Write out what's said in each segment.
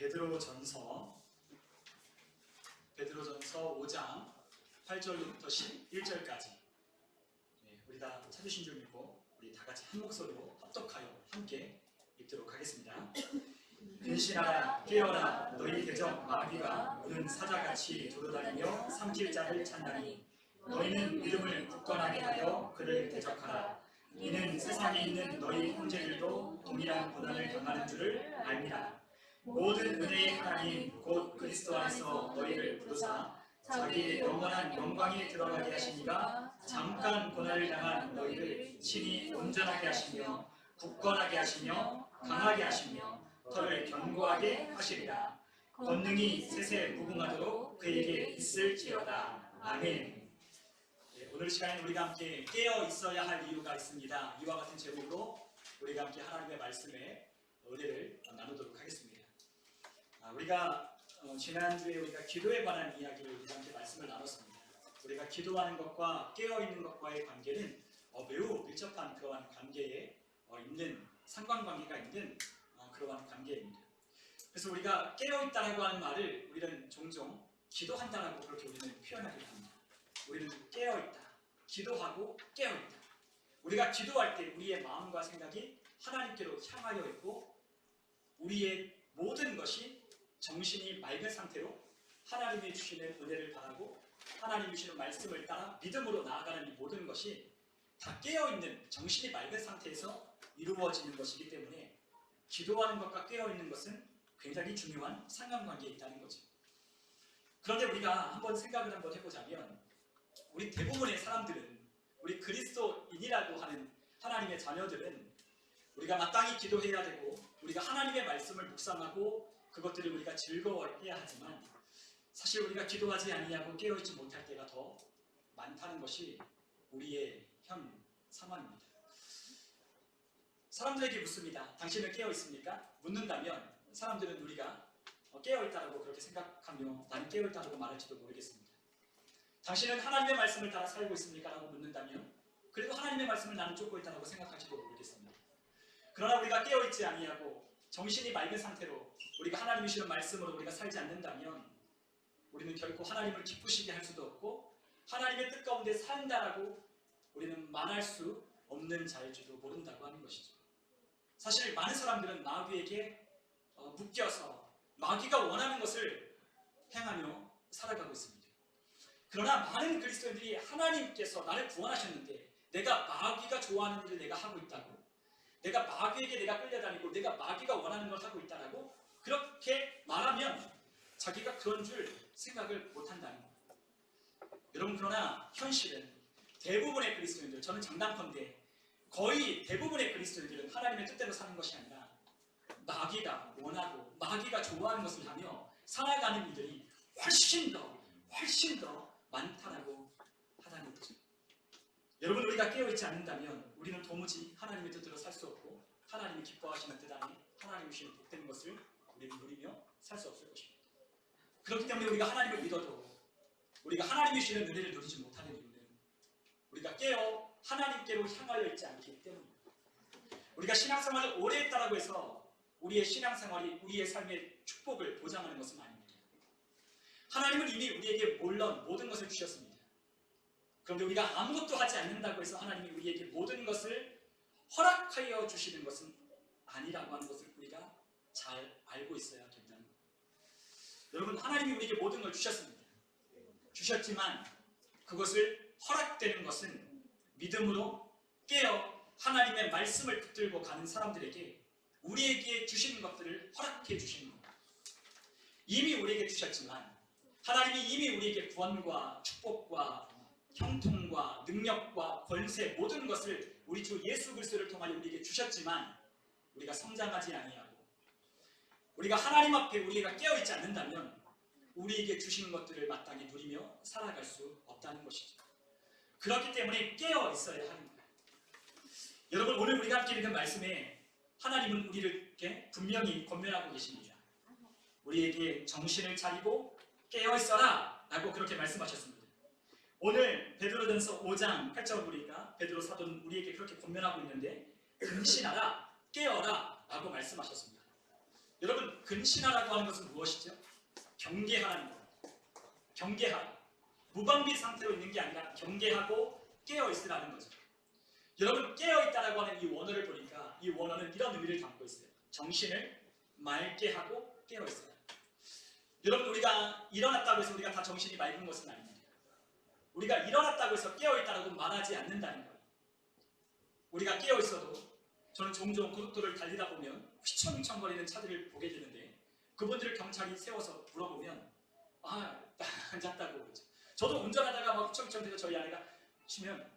베드로전서 5장 8절부터 11절까지 우리 다 찾으신 줄 믿고 우리 다 같이 한 목소리로 합독하여 함께 읽도록 하겠습니다. 근신하라 깨어라 너희 대적 마귀가 우는 사자같이 돌아다니며 삼킬 자를 찾나니 너희는 믿음을 굳건하게 하여 그를 대적하라. 이는 세상에 있는 너희 형제들도 동일한 고난을 당하는 줄을 알미라. 모든 은혜의 하나님 곧 그리스도 안에서 너희를 부르사 자기의 영원한 영광에 들어가게 하시니가 잠깐 고난을 당한 너희를 친히 온전하게 하시며 굳건하게 하시며 강하게 하시며 터를 견고하게 하시리라. 권능이 셋에 무궁하도록 그에게 있을지어다. 아멘. 오늘 시간에 우리가 함께 깨어 있어야 할 이유가 있습니다. 이와 같은 제목으로 우리가 함께 하나님의 말씀에 은혜를 나누도록 하겠습니다. 우리가 지난주에 우리가 기도에 관한 이야기를 우리가 함께 말씀을 나눴습니다. 우리가 기도하는 것과 깨어 있는 것과의 관계는 매우 밀접한 그러한 관계에 있는 상관관계가 있는 그러한 관계입니다. 그래서 우리가 깨어 있다라고 하는 말을 우리는 종종 기도한다라고 그렇게 우리는 표현하기도 합니다. 우리는 깨어 있다, 기도하고 깨어 있다. 우리가 기도할 때 우리의 마음과 생각이 하나님께로 향하여 있고 우리의 모든 것이 정신이 맑은 상태로 하나님이 주시는 은혜를 바라고 하나님이 주시는 말씀을 따라 믿음으로 나아가는 이 모든 것이 다 깨어있는 정신이 맑은 상태에서 이루어지는 것이기 때문에 기도하는 것과 깨어있는 것은 굉장히 중요한 상관관계에 있다는 거죠. 그런데 우리가 한번 생각을 한번 해보자면 우리 대부분의 사람들은 우리 그리스도인이라고 하는 하나님의 자녀들은 우리가 마땅히 기도해야 되고 우리가 하나님의 말씀을 묵상하고 그것들을 우리가 즐거워해야 하지만 사실 우리가 기도하지 아니하고 깨어있지 못할 때가 더 많다는 것이 우리의 현 상황입니다. 사람들에게 묻습니다. 당신은 깨어있습니까? 묻는다면 사람들은 우리가 깨어있다고 그렇게 생각하며 나는 깨어있다고 말할지도 모르겠습니다. 당신은 하나님의 말씀을 따라 살고 있습니까? 라고 묻는다면 그래도 하나님의 말씀을 나는 쫓고 있다고 생각할지도 모르겠습니다. 그러나 우리가 깨어있지 아니하고 정신이 맑은 상태로 우리가 하나님이 주시는 말씀으로 우리가 살지 않는다면 우리는 결코 하나님을 기쁘시게 할 수도 없고 하나님의 뜻 가운데 산다라고 우리는 말할 수 없는 자일지도 모른다고 하는 것이죠. 사실 많은 사람들은 마귀에게 묶여서 마귀가 원하는 것을 행하며 살아가고 있습니다. 그러나 많은 그리스도인들이 하나님께서 나를 구원하셨는데 내가 마귀가 좋아하는 일을 내가 하고 있다고, 내가 마귀에게 내가 끌려다니고 내가 마귀가 원하는 걸 하고 있다라고 그렇게 말하면 자기가 그런 줄 생각을 못한다는 거예요. 여러분, 그러나 현실은 대부분의 그리스도인들, 저는 장담컨대 거의 대부분의 그리스도인들은 하나님의 뜻대로 사는 것이 아니라 마귀가 원하고 마귀가 좋아하는 것을 하며 살아가는 일들이 훨씬 더 많다라고 하다는 거죠. 여러분, 우리가 깨어있지 않는다면 우리는 도무지 하나님의 뜻대로 살 수 없고 하나님이 기뻐하시는 뜻 안에 하나님이 주시는 복된 것을 우리는 누리며 살 수 없을 것입니다. 그렇기 때문에 우리가 하나님을 믿어도 우리가 하나님이 주시는 은혜를 누리지 못하는 이유는 우리가 깨어 하나님께로 향하여 있지 않기 때문입니다. 우리가 신앙생활을 오래 했다고 해서 우리의 신앙생활이 우리의 삶의 축복을 보장하는 것은 아닙니다. 하나님은 이미 우리에게 물론 모든 것을 주셨습니다. 그런데 우리가 아무것도 하지 않는다고 해서 하나님이 우리에게 모든 것을 허락하여 주시는 것은 아니라고 하는 것을 우리가 잘 알고 있어야 된다는 거예요. 여러분, 하나님이 우리에게 모든 걸 주셨습니다. 주셨지만 그것을 허락되는 것은 믿음으로 깨어 하나님의 말씀을 붙들고 가는 사람들에게 우리에게 주시는 것들을 허락해 주시는 겁니다. 이미 우리에게 주셨지만 하나님이 이미 우리에게 구원과 축복과 형통과 능력과 권세 모든 것을 우리 주 예수 그리스도를 통하여 우리에게 주셨지만 우리가 성장하지 아니하고 우리가 하나님 앞에 우리가 깨어있지 않는다면 우리에게 주시는 것들을 마땅히 누리며 살아갈 수 없다는 것이죠. 그렇기 때문에 깨어 있어야 하는 거예요. 여러분, 오늘 우리가 함께 읽은 말씀에 하나님은 우리를 이렇게 분명히 권면하고 계십니다. 우리에게 정신을 차리고 깨어 있어라 라고 그렇게 말씀하셨습니다. 오늘 베드로전서 5장 8절 우리가 베드로 사도는 우리에게 그렇게 권면하고 있는데 근신하라, 깨어라 라고 말씀하셨습니다. 여러분, 근신하라고 하는 것은 무엇이죠? 경계하라는 겁니다. 경계하라. 무방비 상태로 있는 게 아니라 경계하고 깨어있으라는 거죠. 여러분, 깨어있다라고 하는 이 원어를 보니까 이 원어는 이런 의미를 담고 있어요. 정신을 맑게 하고 깨어있어라. 여러분, 우리가 일어났다고 해서 우리가 다 정신이 맑은 것은 아닙니다. 우리가 일어났다고 해서 깨어있다라고 말하지 않는다는 거예요. 우리가 깨어있어도 저는 종종 고속도로를 달리다 보면 휘청휘청거리는 차들을 보게 되는데 그분들을 경찰이 세워서 물어보면 안 잤다고 그러죠. 저도 운전하다가 막 휘청휘청대서 저희 아내가 치면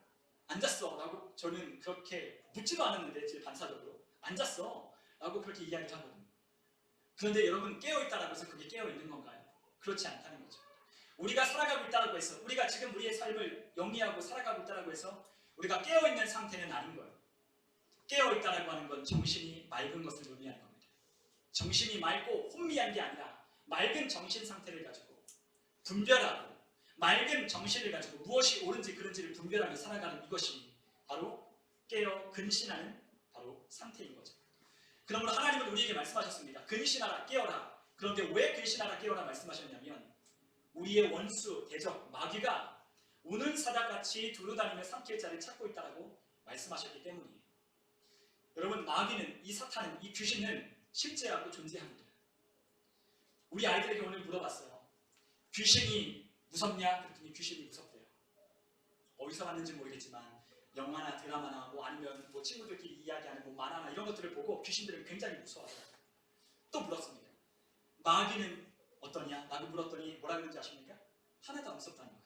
안 잤어 라고 저는 그렇게 묻지도 않았는데 제 반사적으로 안 잤어 라고 그렇게 이야기를 하거든요. 그런데 여러분, 깨어있다라고 해서 그게 깨어있는 건가요? 그렇지 않다는 거죠. 우리가 살아가고 있다라고 해서 우리가 지금 우리의 삶을 영위하고 살아가고 있다라고 해서 우리가 깨어있는 상태는 아닌 거예요. 깨어있다라고 하는 건 정신이 맑은 것을 의미하는 겁니다. 정신이 맑고 혼미한 게 아니라 맑은 정신 상태를 가지고 분별하고 맑은 정신을 가지고 무엇이 옳은지 그른지를 분별하며 살아가는 이것이 바로 깨어 근신하는 바로 상태인 거죠. 그러므로 하나님은 우리에게 말씀하셨습니다. 근신하라, 깨어라. 그런데 왜 근신하라, 깨어라 말씀하셨냐면 우리의 원수, 대적, 마귀가 우는 사자같이 두루다니며 삼킬 자를 찾고 있다고 말씀하셨기 때문이에요. 여러분, 마귀는, 이 사탄은, 이 귀신은 실제하고 존재합니다. 우리 아이들에게 오늘 물어봤어요. 귀신이 무섭냐? 그랬더니 귀신이 무섭대요. 어디서 봤는지 모르겠지만 영화나 드라마나 아니면 친구들끼리 이야기하는 만화나 이런 것들을 보고 귀신들은 굉장히 무서워하더라고요. 또 물었습니다. 마귀는 어떠냐? 라고 물었더니 뭐라 그랬는지 아십니까? 하나도 안 무섭다는 거예요.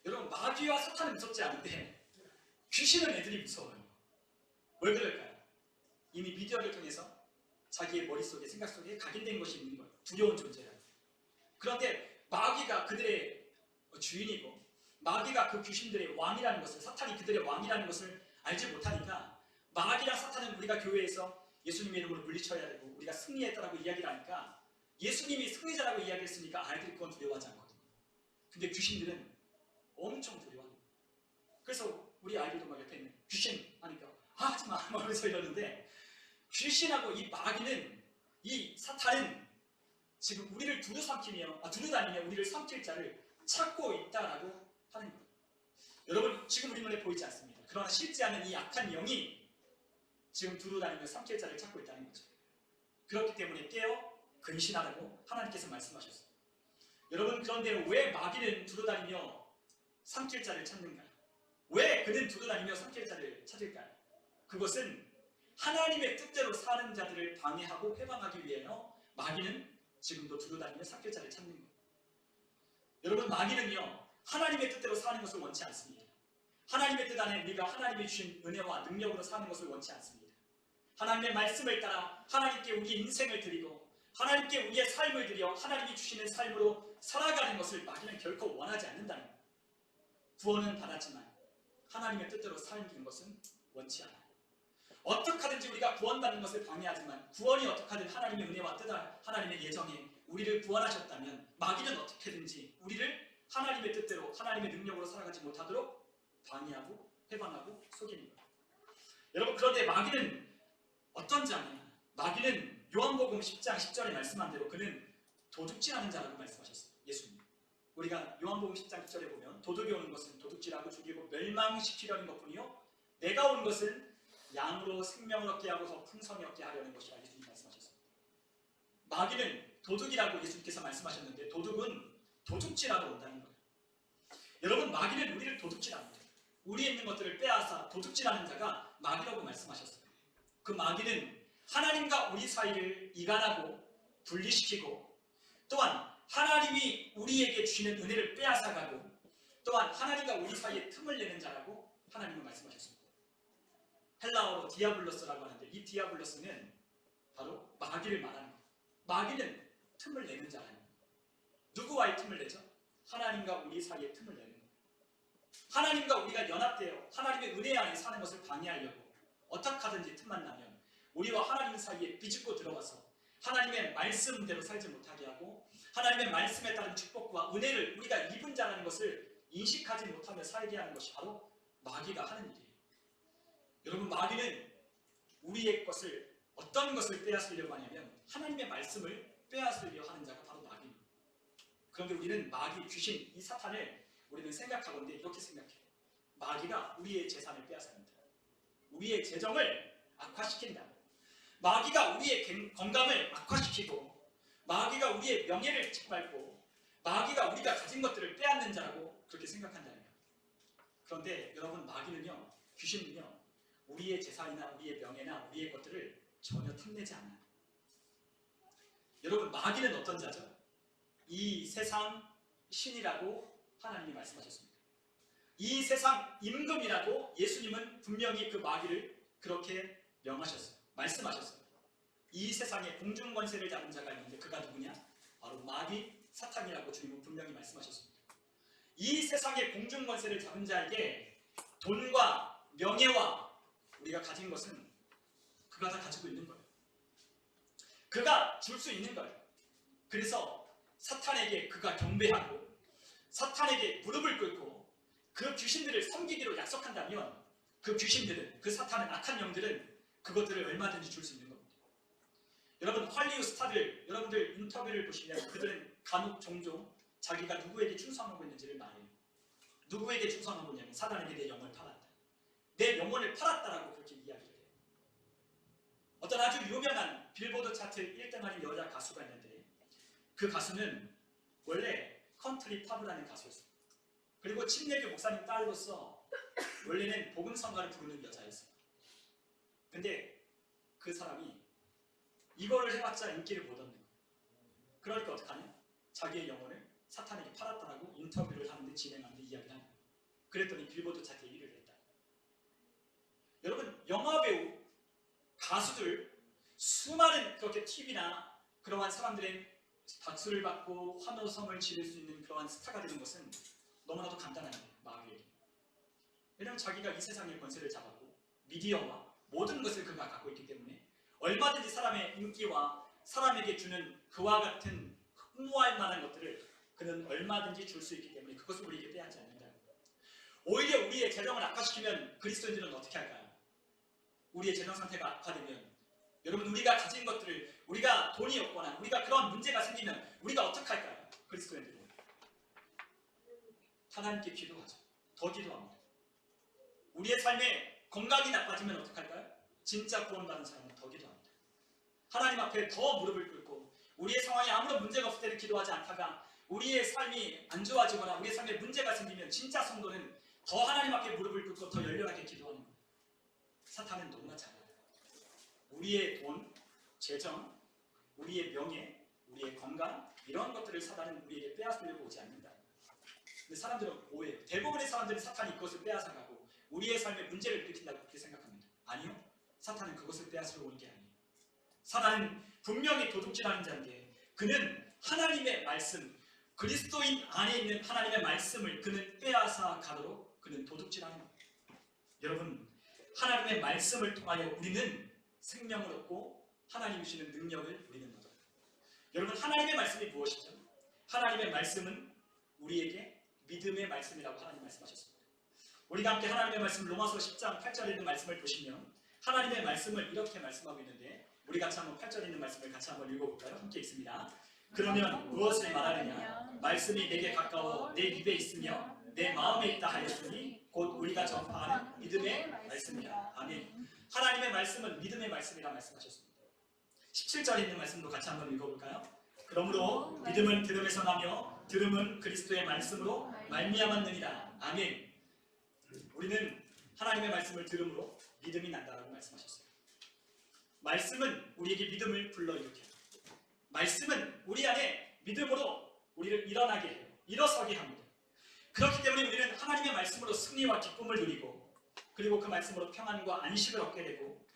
여러분, 마귀와 사탄은 무섭지 않은데 귀신은 애들이 무서워요. 왜 그럴까요? 이미 미디어를 통해서 자기의 머릿속에, 생각 속에 각인된 것이 있는 거예요. 두려운 존재라고. 그런데 마귀가 그들의 주인이고 마귀가 그 귀신들의 왕이라는 것을, 사탄이 그들의 왕이라는 것을 알지 못하니까 마귀랑 사탄은 우리가 교회에서 예수님의 이름으로 물리쳐야 되고 우리가 승리했다라고 이야기를 하니까 예수님이 승리자라고 이야기했으니까 아이들이 그건 두려워하지 않거든요. 근데 귀신들은 엄청 두려워합니다. 그래서 우리 아이들도 막 옆에 있는 귀신 하니까 하지마 하면서 이러는데 귀신하고 이 마귀는, 이 사탄은 지금 우리를 두루다니며 우리를 삼킬 자를 찾고 있다라고 하는 거예요. 여러분, 지금 우리 눈에 보이지 않습니다. 그러나 실제하는 이 악한 영이 지금 두루다니며 삼킬 자를 찾고 있다는 거죠. 그렇기 때문에 깨어 근신하라고 하나님께서 말씀하셨어요. 여러분, 그런데 왜 마귀는 두루다니며 삼킬 자를 찾는가? 왜 그는 두루다니며 삼킬 자를 찾을까요? 그것은 하나님의 뜻대로 사는 자들을 방해하고 해방하기 위하여 마귀는 지금도 두루다니며 삼킬 자를 찾는 거예요. 여러분, 마귀는요, 하나님의 뜻대로 사는 것을 원치 않습니다. 하나님의 뜻 안에 우리가 하나님이 주신 은혜와 능력으로 사는 것을 원치 않습니다. 하나님의 말씀을 따라 하나님께 우리의 인생을 드리고 하나님께 우리의 삶을 드려 하나님이 주시는 삶으로 살아가는 것을 마귀는 결코 원하지 않는다는 거예요. 구원은 받았지만 하나님의 뜻대로 살는 것은 원치 않아요. 어떻게 하든지 우리가 구원받는 것을 방해하지만 구원이 어떻게 하든 하나님의 은혜와 뜻, 하나님의 예정에 우리를 구원하셨다면 마귀는 어떻게든지 우리를 하나님의 뜻대로 하나님의 능력으로 살아가지 못하도록 방해하고 해방하고 속이는 거예요. 여러분, 그런데 마귀는 어떤 자냐? 마귀는 요한복음 10장 10절에 말씀한 대로 그는 도둑질하는 자라고 말씀하셨어요. 예수님. 우리가 요한복음 10장 10절에 보면 도둑이 오는 것은 도둑질하고 죽이고 멸망시키려는 것뿐이요 내가 온 것은 양으로 생명을 얻게 하고 더 풍성히 얻게 하려는 것이라 예수님 말씀하셨습니다. 마귀는 도둑이라고 예수님께서 말씀하셨는데 도둑은 도둑질하러 온다는 거예요. 여러분, 마귀는 우리를 도둑질합니다. 우리에 있는 것들을 빼앗아 도둑질하는 자가 마귀라고 말씀하셨어요. 그 마귀는 하나님과 우리 사이를 이간하고 분리시키고 또한 하나님이 우리에게 주시는 은혜를 빼앗아가고 또한 하나님과 우리 사이에 틈을 내는 자라고 하나님은 말씀하셨습니다. 헬라어로 디아블로스라고 하는데 이 디아블로스는 바로 마귀를 말하는 거예요. 마귀는 틈을 내는 자라는 거예요. 누구와의 틈을 내죠? 하나님과 우리 사이에 틈을 내는 거예요. 하나님과 우리가 연합되어 하나님의 은혜 안에 사는 것을 방해하려고 어떻게 하든지 틈만 나면 우리와 하나님 사이에 비집고 들어와서 하나님의 말씀대로 살지 못하게 하고 하나님의 말씀에 따른 축복과 은혜를 우리가 입은 자라는 것을 인식하지 못하며 살게 하는 것이 바로 마귀가 하는 일이에요. 여러분, 마귀는 우리의 것을 어떤 것을 빼앗으려고 하냐면 하나님의 말씀을 빼앗으려 하는 자가 바로 마귀입니다. 그런데 우리는 마귀, 귀신, 이 사탄을 우리는 생각하건대 이렇게 생각해요. 마귀가 우리의 재산을 빼앗습니다. 우리의 재정을 악화시킨다. 마귀가 우리의 건강을 악화시키고 마귀가 우리의 명예를 짓밟고 마귀가 우리가 가진 것들을 빼앗는 자라고 그렇게 생각한다는 거예요. 그런데 여러분, 마귀는요, 귀신은요, 우리의 재산이나 우리의 명예나 우리의 것들을 전혀 탐내지 않아요. 여러분, 마귀는 어떤 자죠? 이 세상 신이라고 하나님이 말씀하셨습니다. 이 세상 임금이라고 예수님은 분명히 그 마귀를 그렇게 명하셨어요. 말씀하셨어요. 이 세상에 공중 권세를 잡은 자가 있는데 그가 누구냐? 바로 마귀, 사탄이라고 주님은 분명히 말씀하셨습니다. 이 세상의 공중 권세를 잡은 자에게 돈과 명예와 우리가 가진 것은 그가 다 가지고 있는 거예요. 그가 줄 수 있는 거예요. 그래서 사탄에게 그가 경배하고 사탄에게 무릎을 꿇고 그 귀신들을 섬기기로 약속한다면 그 귀신들은, 그 사탄은, 악한 영들은 그것들을 얼마든지 줄 수 있는 겁니다. 여러분, 할리우드 스타들, 여러분들 인터뷰를 보시면 그들은 간혹 종종 자기가 누구에게 충성하고 있는지를 말해요. 누구에게 충성하고 있냐면 사단에게 내 영혼을 팔았다. 내 영혼을 팔았다라고 그렇게 이야기를 해요. 어떤 아주 유명한 빌보드 차트 1등하는 여자 가수가 있는데 그 가수는 원래 컨트리 팝이라는 가수였어요. 그리고 침례교 목사님 딸로서 원래는 복음성가를 부르는 여자였어요. 근데 그 사람이 이거를 해봤자 인기를 못 얻는 거예요. 그러니까 어떡하냐? 자기의 영혼을 사탄에게 팔았다라고 인터뷰를 하는데, 진행하는데 이야기를 하는 거예요. 그랬더니 빌보드 차트에 1위를 했다. 여러분, 영화배우, 가수들, 수많은 그렇게 TV나 그러한 사람들의 박수를 받고 환호성을 지를 수 있는 그러한 스타가 되는 것은 너무나도 간단한 거예요. 마귀에게. 왜냐하면 자기가 이 세상의 권세를 잡았고 미디어와 모든 것을 그가 갖고 있기 때문에 얼마든지 사람의 인기와 사람에게 주는 그와 같은 흠모할 만한 것들을 그는 얼마든지 줄 수 있기 때문에 그것을 우리에게 빼앗지 않는다. 오히려 우리의 재정을 악화시키면 그리스도인들은 어떻게 할까요? 우리의 재정 상태가 악화되면, 여러분, 우리가 가진 것들을, 우리가 돈이 없거나 우리가 그런 문제가 생기면 우리가 어떻게 할까요? 그리스도인들은 하나님께 기도하죠. 더 기도합니다. 우리의 삶에 건강이 나빠지면 어떻게 할까요? 진짜 구원받은 사람은 더 기도합니다. 하나님 앞에 더 무릎을 꿇고 우리의 상황에 아무런 문제가 없을 때는 기도하지 않다가 우리의 삶이 안 좋아지거나 우리의 삶에 문제가 생기면 진짜 성도는 더 하나님 앞에 무릎을 꿇고 더 열렬하게 기도하는 거예요. 사탄은 너무나 잘 알아요. 우리의 돈, 재정, 우리의 명예, 우리의 건강, 이런 것들을 사단은 우리에게 빼앗으려고 오지 않는다. 근데 사람들은 오해해요. 대부분의 사람들은 사탄이 그것을 빼앗아가고 우리의 삶에 문제를 일으킨다고 그렇게 생각합니다. 아니요. 사탄은 그것을 빼앗으러 오는 게 아니에요. 사탄은 분명히 도둑질하는 자인데 그는 하나님의 말씀, 그리스도인 안에 있는 하나님의 말씀을 그는 빼앗아 가도록 그는 도둑질하는 거예요. 여러분, 하나님의 말씀을 통하여 우리는 생명을 얻고 하나님이 주시는 능력을 우리는 얻어요. 여러분, 하나님의 말씀이 무엇이죠? 하나님의 말씀은 우리에게 믿음의 말씀이라고 하나님 말씀하셨습니다. 우리가 함께 하나님의 말씀 로마서 10장 8절에 있는 말씀을 보시면 하나님의 말씀을 이렇게 말씀하고 있는데 우리 같이 한번 8절에 있는 말씀을 같이 한번 읽어볼까요? 함께 읽습니다. 그러면 무엇을 말하느냐? 말씀이 내게 가까워 내 입에 있으며 내 마음에 있다 하였으니 곧 우리가 전파하는 믿음의 말씀이라. 아멘. 하나님의 말씀은 믿음의 말씀이라 말씀하셨습니다. 17절에 있는 말씀도 같이 한번 읽어볼까요? 그러므로 믿음은 들음에서 나며 들음은 그리스도의 말씀으로 말미암았느니라. 아멘. 우리는 하나님의 말씀을 들음으로 믿음이 난다라고 말씀하셨어요. 말씀은 우리에게 믿음을 불러일으켜요. 말씀은 우리 안에 믿음으로 우리를 일어나게 해요. 일어서게 합니다. 그렇기 때문에 우리는 하나님의 말씀으로 승리와 기쁨을 누리고 그리고 그 말씀으로 평안과 안식을 얻게 되고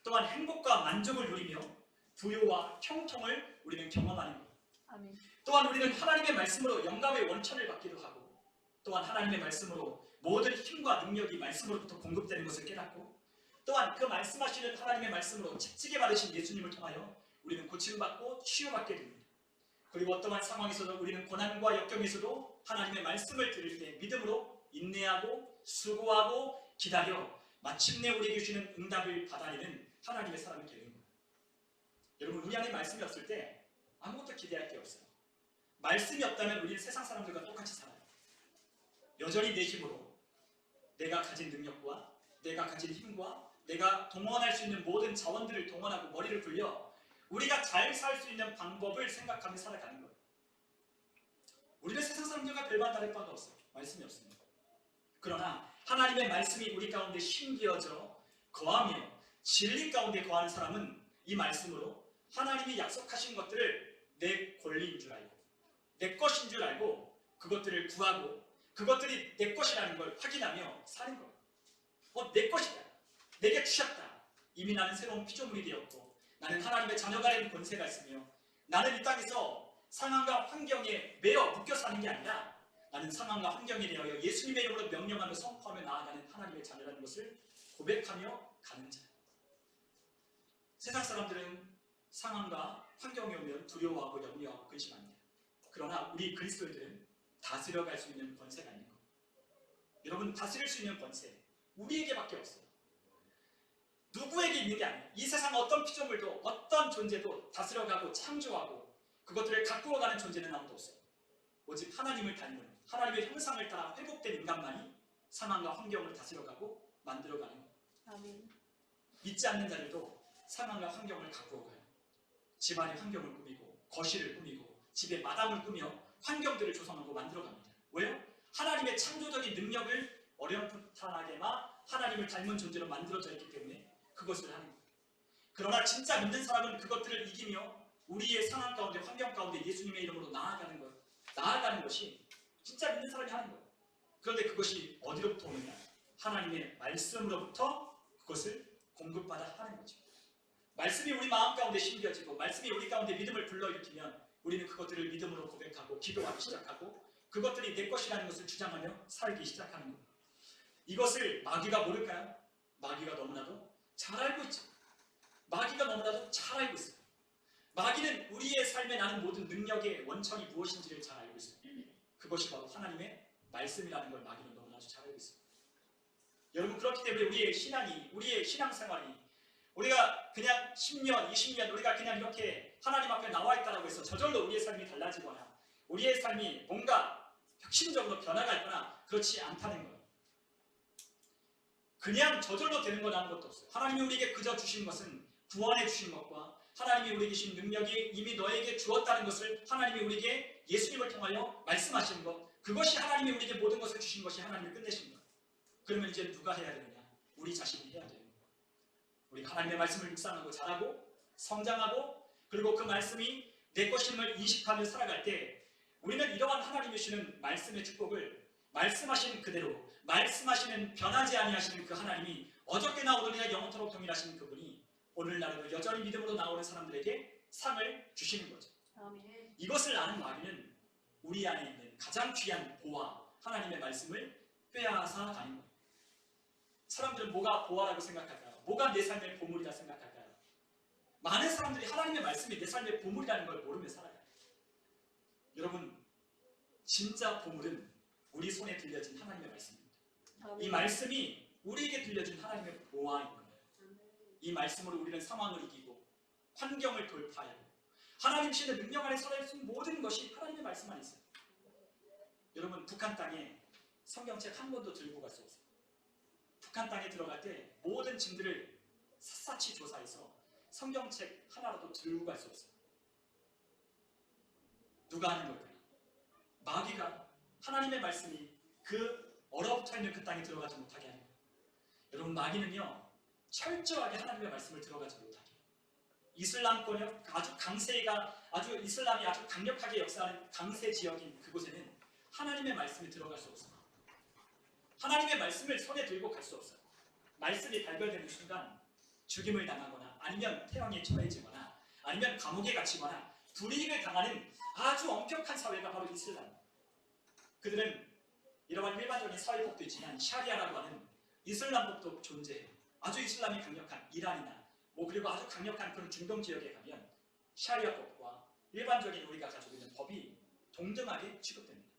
또한 행복과 만족을 누리며 부요와 형통을 우리는 경험하는 거예요. 아멘. 또한 우리는 하나님의 말씀으로 영감의 원천을 받기도 하고 또한 하나님의 말씀으로 모든 힘과 능력이 말씀으로부터 공급되는 것을 깨닫고 또한 그 말씀하시는 하나님의 말씀으로 채찍에 받으신 예수님을 통하여 우리는 고침받고 치유받게 됩니다. 그리고 어떠한 상황에서도 우리는 고난과 역경에서도 하나님의 말씀을 들을 때 믿음으로 인내하고 수고하고 기다려 마침내 우리에게 주시는 응답을 받아내는 하나님의 사람이 되는 거예요. 여러분 우리 안에 말씀이 없을 때 아무것도 기대할 게 없어요. 말씀이 없다면 우리는 세상 사람들과 똑같이 살아요. 여전히 내 힘으로 내가 가진 능력과 내가 가진 힘과 내가 동원할 수 있는 모든 자원들을 동원하고 머리를 굴려 우리가 잘 살 수 있는 방법을 생각하며 살아가는 거예요. 우리는 세상 사람들과 별반 다를 바가 없어요. 말씀이 없습니다. 그러나 하나님의 말씀이 우리 가운데 심겨져 거하며 진리 가운데 거하는 사람은 이 말씀으로 하나님이 약속하신 것들을 내 권리인 줄 알고 내 것인 줄 알고 그것들을 구하고 그것들이 내 것이라는 걸 확인하며 사는 거예요. 내 것이다. 내게 주셨다. 이미 나는 새로운 피조물이 되었고 나는 하나님의 자녀가 된 권세가 있으며 나는 이 땅에서 상황과 환경에 매여 묶여 사는 게 아니라 나는 상황과 환경에 대하여 예수님의 이름으로 명령하며 선포하며 나아가는 하나님의 자녀라는 것을 고백하며 가는 자예요. 세상 사람들은 상황과 환경이 오면 두려워하고 염려하고 근심합니다. 그러나 우리 그리스도인들은 다스려갈 수 있는 권세가 있는 거예요. 여러분 다스릴 수 있는 권세 우리에게밖에 없어요. 누구에게 있는 게 아니에요. 이 세상 어떤 피조물도 어떤 존재도 다스려가고 창조하고 그것들을 가꾸어가는 존재는 아무도 없어요. 오직 하나님을 닮은 하나님의 형상을 따라 회복된 인간만이 상황과 환경을 다스려가고 만들어가는 거예요. 아멘. 믿지 않는 자들도 상황과 환경을 가꾸어가요. 집안의 환경을 꾸미고 거실을 꾸미고 집의 마당을 꾸며 환경들을 조성하고 만들어갑니다. 왜요? 하나님의 창조적인 능력을 어렴풋하게만 하나님을 닮은 존재로 만들어져 있기 때문에 그것을 하는 거예요. 그러나 진짜 믿는 사람은 그것들을 이기며 우리의 상황 가운데 환경 가운데 예수님의 이름으로 나아가는 거예요. 나아가는 것이 진짜 믿는 사람이 하는 거예요. 그런데 그것이 어디로부터 오느냐? 하나님의 말씀으로부터 그것을 공급받아 하는 거죠. 말씀이 우리 마음 가운데 심겨지고 말씀이 우리 가운데 믿음을 불러일으키면 우리는 그것들을 믿음으로 고백하고 기도하기 시작하고 그것들이 내 것이라는 것을 주장하며 살기 시작하는 겁니다. 이것을 마귀가 모를까요? 마귀가 너무나도 잘 알고 있죠. 마귀가 너무나도 잘 알고 있어요. 마귀는 우리의 삶에 나는 모든 능력의 원천이 무엇인지를 잘 알고 있어요. 그것이 바로 하나님의 말씀이라는 걸 마귀는 너무나도 잘 알고 있어요. 여러분 그렇기 때문에 우리의 신앙이 우리의 신앙생활이 우리가 그냥 10년, 20년 우리가 그냥 이렇게 하나님 앞에 나와 있다고 해서 저절로 우리의 삶이 달라지거나 우리의 삶이 뭔가 혁신적으로 변화가 있거나 그렇지 않다는 거예요. 그냥 저절로 되는 건 아무것도 없어요. 하나님이 우리에게 그저 주신 것은 구원해 주신 것과 하나님이 우리에게 주신 능력이 이미 너에게 주었다는 것을 하나님이 우리에게 예수님을 통하여 말씀하시는 것 그것이 하나님이 우리에게 모든 것을 주신 것이 하나님을 끝내신 것. 그러면 이제 누가 해야 되느냐? 우리 자신이 해야 돼요. 우리 하나님의 말씀을 묵상하고 자라고 성장하고 그리고 그 말씀이 내 것임을 인식하며 살아갈 때 우리는 이러한 하나님이 주시는 말씀의 축복을 말씀하시는 그대로 말씀하시는 변하지 아니하시는 그 하나님이 어저께나 오늘이나 영원토록 동일하신 그분이 오늘날에도 여전히 믿음으로 나오는 사람들에게 상을 주시는 거죠. 아멘. 이것을 아는 마귀는 우리 안에 있는 가장 귀한 보화 하나님의 말씀을 빼앗아 가는 거예요. 사람들은 뭐가 보화라고 생각할까요? 뭐가 내 삶의 보물이라 생각할까요? 많은 사람들이 하나님의 말씀이 내 삶의 보물이라는 걸 모르며 살아요. 여러분 진짜 보물은 우리 손에 들려진 하나님의 말씀입니다. 이 말씀이 우리에게 들려진 하나님의 보화인 거예요. 이 말씀으로 우리는 상황을 이기고 환경을 돌파하고 하나님 신의 능력 안에 살아갈 수 있는 모든 것이 하나님의 말씀 안에 있어요. 여러분 북한 땅에 성경책 한 권도 들고 갈 수 없어요. 북한 땅에 들어갈 때 모든 짐들을 샅샅이 조사해서 성경책 하나라도 들고 갈 수 없어요. 누가 하는 걸까요? 마귀가 하나님의 말씀이 그 얼어붙어 있는 그 땅에 들어가지 못하게 하는 거예요. 여러분 마귀는요 철저하게 하나님의 말씀을 들어가지 못하게 해요. 이슬람권요 아주 강세가 아주 이슬람이 아주 강력하게 역사하는 강세 지역인 그곳에는 하나님의 말씀이 들어갈 수 없어요. 하나님의 말씀을 손에 들고 갈 수 없어요. 말씀이 발견되는 순간 죽임을 당하거나 아니면 태형에 처해지거나 아니면 감옥에 갇히거나 불이익을 당하는 아주 엄격한 사회가 바로 이슬람. 그들은 이러한 일반적인 사회법도 있지만 샤리아라고 하는 이슬람법도 존재해요. 아주 이슬람이 강력한 이란이나 그리고 아주 강력한 그런 중동 지역에 가면 샤리아법과 일반적인 우리가 가지고 있는 법이 동등하게 취급됩니다.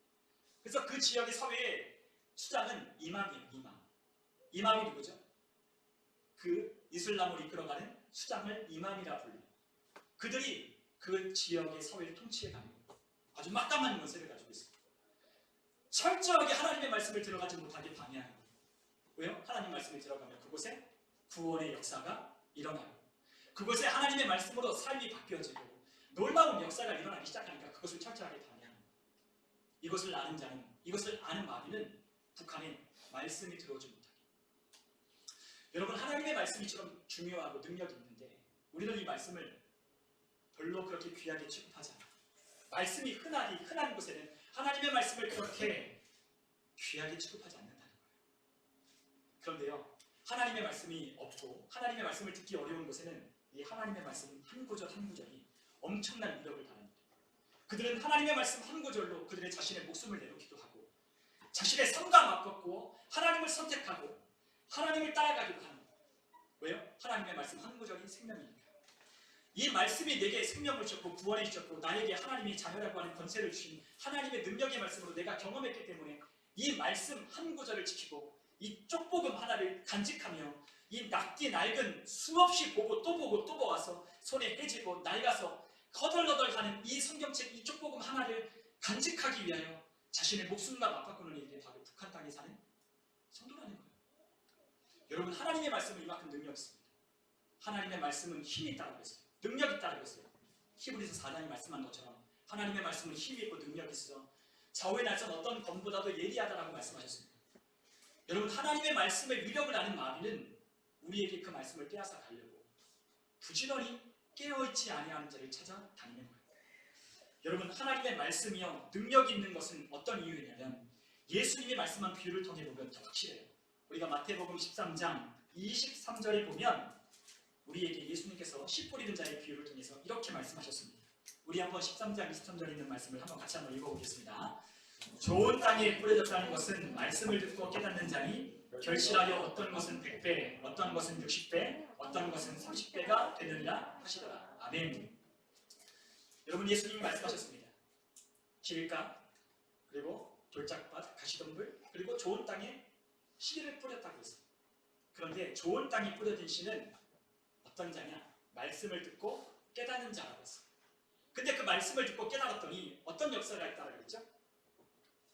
그래서 그 지역의 사회의 수장은 이맘이에요. 이맘이 누구죠? 그 이슬람을 이끌어가는 수장을 이맘이라 불러요. 그들이 그 지역의 사회를 통치해가는 아주 막강한 권세를 가지고 있습니다. 철저하게 하나님의 말씀을 들어가지 못하게 방해하는 거예요. 왜요? 하나님 말씀이 들어가면 그곳에 구원의 역사가 일어나고 그곳에 하나님의 말씀으로 삶이 바뀌어지고 놀라운 역사가 일어나기 시작하니까 그것을 철저하게 방해하는 거예요. 이것을 아는 자는, 이것을 아는 마귀는 북한에 말씀이 들어오지 못하게. 여러분, 하나님의 말씀이처럼 중요하고 능력이 있는데 우리는 이 말씀을 별로 그렇게 귀하게 취급하지 않아요. 말씀이 흔한 곳에는 하나님의 말씀을 그렇게 귀하게 취급하지 않는다는 거예요. 그런데요, 하나님의 말씀이 없고 하나님의 말씀을 듣기 어려운 곳에는 이 하나님의 말씀 한 구절 한 구절이 엄청난 위력을 발휘합니다. 그들은 하나님의 말씀 한 구절로 그들의 자신의 목숨을 내놓기도 하고 자신의 삶과 맞붙고 하나님을 선택하고 하나님을 따라가기도 하는 거예요. 왜요? 하나님의 말씀 한 구절이 생명이니까. 이 말씀이 내게 생명을 주셨고 구원해 주셨고 나에게 하나님이 자녀라고 하는 권세를 주신 하나님의 능력의 말씀으로 내가 경험했기 때문에 이 말씀 한 구절을 지키고 이 쪽복음 하나를 간직하며 이 낡은 수없이 보고 또 보아서 손에 해지고 낡아서 허덜허덜하는 이 성경책 이 쪽복음 하나를 간직하기 위하여 자신의 목숨과 맞바꾸는 일이 바로 북한 땅에 사는 성도라는 거예요. 여러분, 하나님의 말씀은 이만큼 능력이 있습니다. 하나님의 말씀은 힘이 있다고 했어요. 능력이 있다고 했어요. 히브리서 4장이 말씀한 것처럼 하나님의 말씀은 힘이 있고 능력이 있어 좌우의 날선 어떤 검보다도 예리하다라고 말씀하셨습니다. 여러분, 하나님의 말씀의 위력을 아는 마귀는 우리에게 그 말씀을 빼앗아 가려고 부지런히 깨어있지 아니하는 자를 찾아다니는 거예요. 여러분, 하나님의 말씀이요 능력이 있는 것은 어떤 이유냐면 예수님이 말씀한 비유를 통해 보면 더 확실해요. 우리가 마태복음 13장 23절에 보면 우리에게 예수님께서 씨 뿌리는 자의 비유를 통해서 이렇게 말씀하셨습니다. 우리 한번 13장 23절에 있는 말씀을 같이 한번 읽어보겠습니다. 좋은 땅에 뿌려졌다는 것은 말씀을 듣고 깨닫는 자니 결실하여 어떤 것은 100배, 어떤 것은 60배, 어떤 것은 30배가 되느니라 하시더라. 아멘. 여러분, 예수님이 말씀하셨습니다. 길가, 그리고 돌짝밭, 가시덤불, 그리고 좋은 땅에 씨를 뿌렸다고 했어요. 그런데 좋은 땅에 뿌려진 씨는 어떤 자냐? 말씀을 듣고 깨닫는 자라고 했어요. 근데 그 말씀을 듣고 깨달았더니 어떤 역사가 있다고 했죠?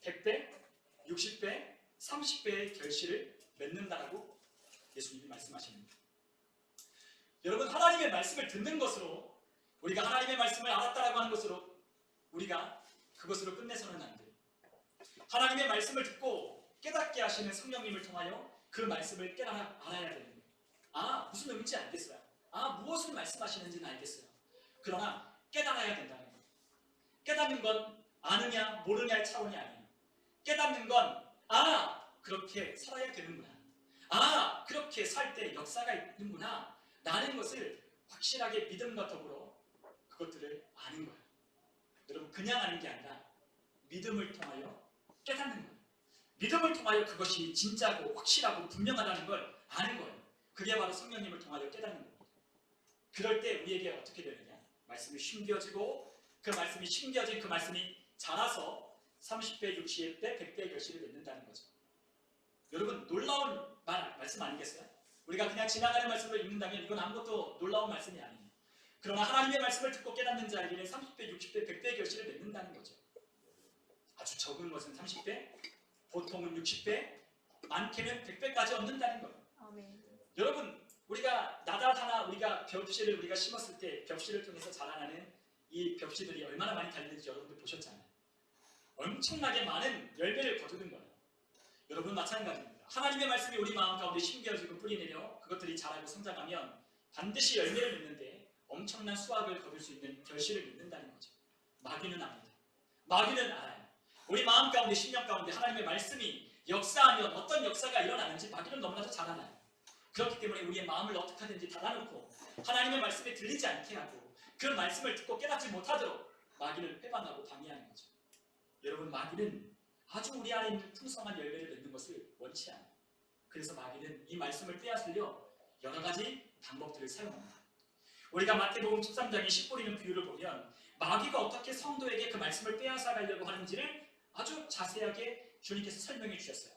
100배, 60배, 30배의 결실을 맺는다라고 예수님이 말씀하시는 거예요. 여러분, 하나님의 말씀을 듣는 것으로 우리가 하나님의 말씀을 알았다라고 하는 것으로 우리가 그것으로 끝내서는 안 돼요. 하나님의 말씀을 듣고 깨닫게 하시는 성령님을 통하여 그 말씀을 알아야 되는 거예요. 아, 무슨 의미인지 알겠어요. 아, 무엇을 말씀하시는지는 알겠어요. 그러나 깨달아야 된다는 거예요. 깨닫는 건 아느냐 모르냐의 차원이 아니에요. 깨닫는 건 그렇게 살아야 되는구나. 그렇게 살 때 역사가 있는구나. 라는 것을 확실하게 믿음과 더불어 그것들을 아는 거예요. 여러분, 그냥 아는 게 아니라 믿음을 통하여 깨닫는 거예요. 믿음을 통하여 그것이 진짜고 확실하고 분명하다는 걸 아는 거예요. 그게 바로 성령님을 통하여 깨닫는 겁니다. 그럴 때 우리에게 어떻게 되느냐? 말씀이 심겨지고 그 말씀이 심겨진 그 말씀이 자라서 30배, 60배, 100배의 결실을 맺는다는 거죠. 여러분, 놀라운 말씀 아니겠어요? 우리가 그냥 지나가는 말씀을 읽는다면 이건 아무것도 놀라운 말씀이 아니에요. 그러나 하나님의 말씀을 듣고 깨닫는 자에게는 30배, 60배, 100배의 결실을 맺는다는 거죠. 아주 적은 것은 30배, 보통은 60배, 많게는 100배까지 얻는다는 거예요. 아멘. 여러분, 우리가 나다하나 우리가 벽씨를 우리가 심었을 때 벽씨를 통해서 자라나는 이 벽씨들이 얼마나 많이 달리는지 여러분들 보셨잖아요. 엄청나게 많은 열매를 거두는 거예요. 여러분, 마찬가지입니다. 하나님의 말씀이 우리 마음 가운데 심겨지고 뿌리내려 그것들이 자라고 성장하면 반드시 열매를 맺는데 엄청난 수확을 거둘 수 있는 결실을 맺는다는 거죠. 마귀는 압니다. 마귀는 알아요. 우리 마음 가운데, 심령 가운데 하나님의 말씀이 역사하면 어떤 역사가 일어나는지 마귀는 너무나도 잘 알아요. 그렇기 때문에 우리의 마음을 어떻게 하든지 닫아놓고 하나님의 말씀에 들리지 않게 하고 그 말씀을 듣고 깨닫지 못하도록 마귀를 회방하고 방해하는 거죠. 여러분, 마귀는 아주 우리 안에 있는 풍성한 열매를 맺는 것을 원치 않아요. 그래서 마귀는 이 말씀을 빼앗으려 여러 가지 방법들을 사용합니다. 우리가 마태복음 13장의 씨 뿌리는 비유를 보면 마귀가 어떻게 성도에게 그 말씀을 빼앗아 가려고 하는지를 아주 자세하게 주님께서 설명해 주셨어요.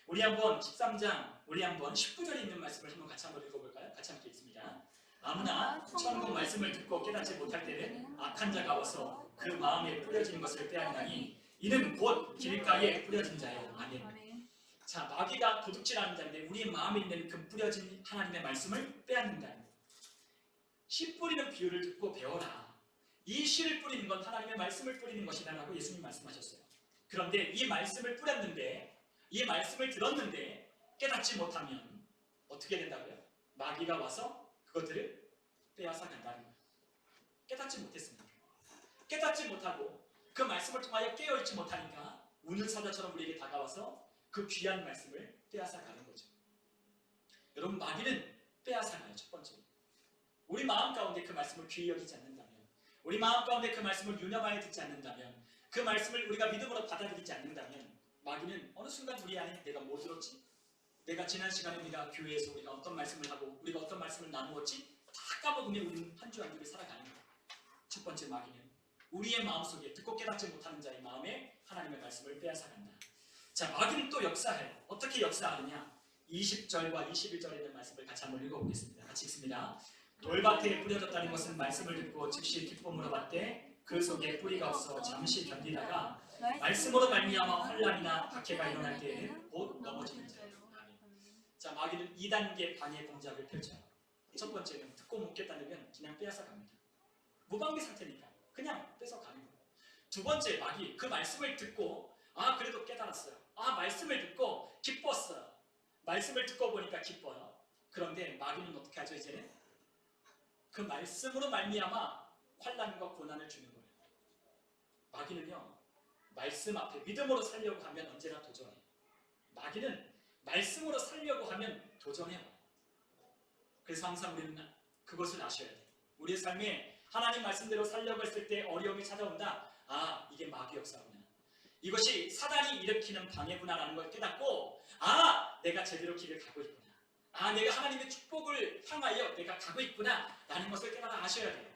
우리 한번 13장, 우리 한번 19절에 있는 말씀을 한번 같이 한번 읽어볼까요? 같이 함께 읽습니다. 아무나 천국 말씀을 듣고 깨닫지 못할 때는 악한 자가 와서 그 마음에 뿌려진 것을 빼앗나니 이는 곧 길가에 뿌려진 자요. 아멘. 자, 마귀가 도둑질하는 자인데 우리 마음에 있는 그 뿌려진 하나님의 말씀을 빼앗는다. 씨 뿌리는 비유를 듣고 배워라. 이 씨를 뿌리는 건 하나님의 말씀을 뿌리는 것이라고 예수님 말씀하셨어요. 그런데 이 말씀을 뿌렸는데, 이 말씀을 들었는데 깨닫지 못하면 어떻게 된다고요? 마귀가 와서 그것들을 빼앗아 간다는 거예요. 깨닫지 못했습니다. 깨닫지 못하고 그 말씀을 통하여 깨어있지 못하니까 우는 사자처럼 우리에게 다가와서 그 귀한 말씀을 빼앗아 가는 거죠. 여러분, 마귀는 빼앗아 가요. 첫 번째로 우리 마음 가운데 그 말씀을 귀히 여기지 않는다면, 우리 마음 가운데 그 말씀을 유념하여 듣지 않는다면, 그 말씀을 우리가 믿음으로 받아들이지 않는다면 마귀는 어느 순간 우리 안에 내가 뭐 들었지? 내가 지난 시간에 우리가 교회에서 우리가 어떤 말씀을 하고 우리가 어떤 말씀을 나누었지? 다 까먹으면 우리는 한 주 한 주를 살아가는 거예요. 첫 번째, 마귀는 우리의 마음속에 듣고 깨닫지 못하는 자의 마음에 하나님의 말씀을 빼앗아 간다. 자, 마귀는 또 역사해요. 어떻게 역사하느냐? 20절과 21절에 있는 말씀을 같이 한번 읽어보겠습니다. 같이 읽습니다. 돌밭에 뿌려졌다는 것은 말씀을 듣고 즉시 기쁨으로 받되 그 속에 뿌리가 없어 잠시 견디다가 말씀으로 말미암아 환난이나 박해가 일어날 때에는 곧 넘어지는 자예요. 자, 마귀는 2단계 방해 공작을 펼쳐요. 첫 번째는 듣고 못 깨닫으면 그냥 빼앗아 갑니다. 무방비 상태니까 그냥 뺏어 가는 거예요. 두 번째, 마귀 그 말씀을 듣고 그래도 깨달았어요. 말씀을 듣고 기뻤어요. 말씀을 듣고 보니까 기뻐요. 그런데 마귀는 어떻게 하죠? 이제는 그 말씀으로 말미암아 환난과 고난을 주는 거예요. 마귀는요, 말씀 앞에 믿음으로 살려고 하면 언제나 도전해요. 마귀는 말씀으로 살려고 하면 도전해요. 그래서 항상 우리는 그것을 아셔야 돼요. 우리의 삶에 하나님 말씀대로 살려고 했을 때 어려움이 찾아온다. 이게 마귀 역사구나. 이것이 사단이 일으키는 방해구나라는 걸 깨닫고 내가 제대로 길을 가고 있구나. 내가 하나님의 축복을 향하여 내가 가고 있구나 라는 것을 깨달아 아셔야 돼요.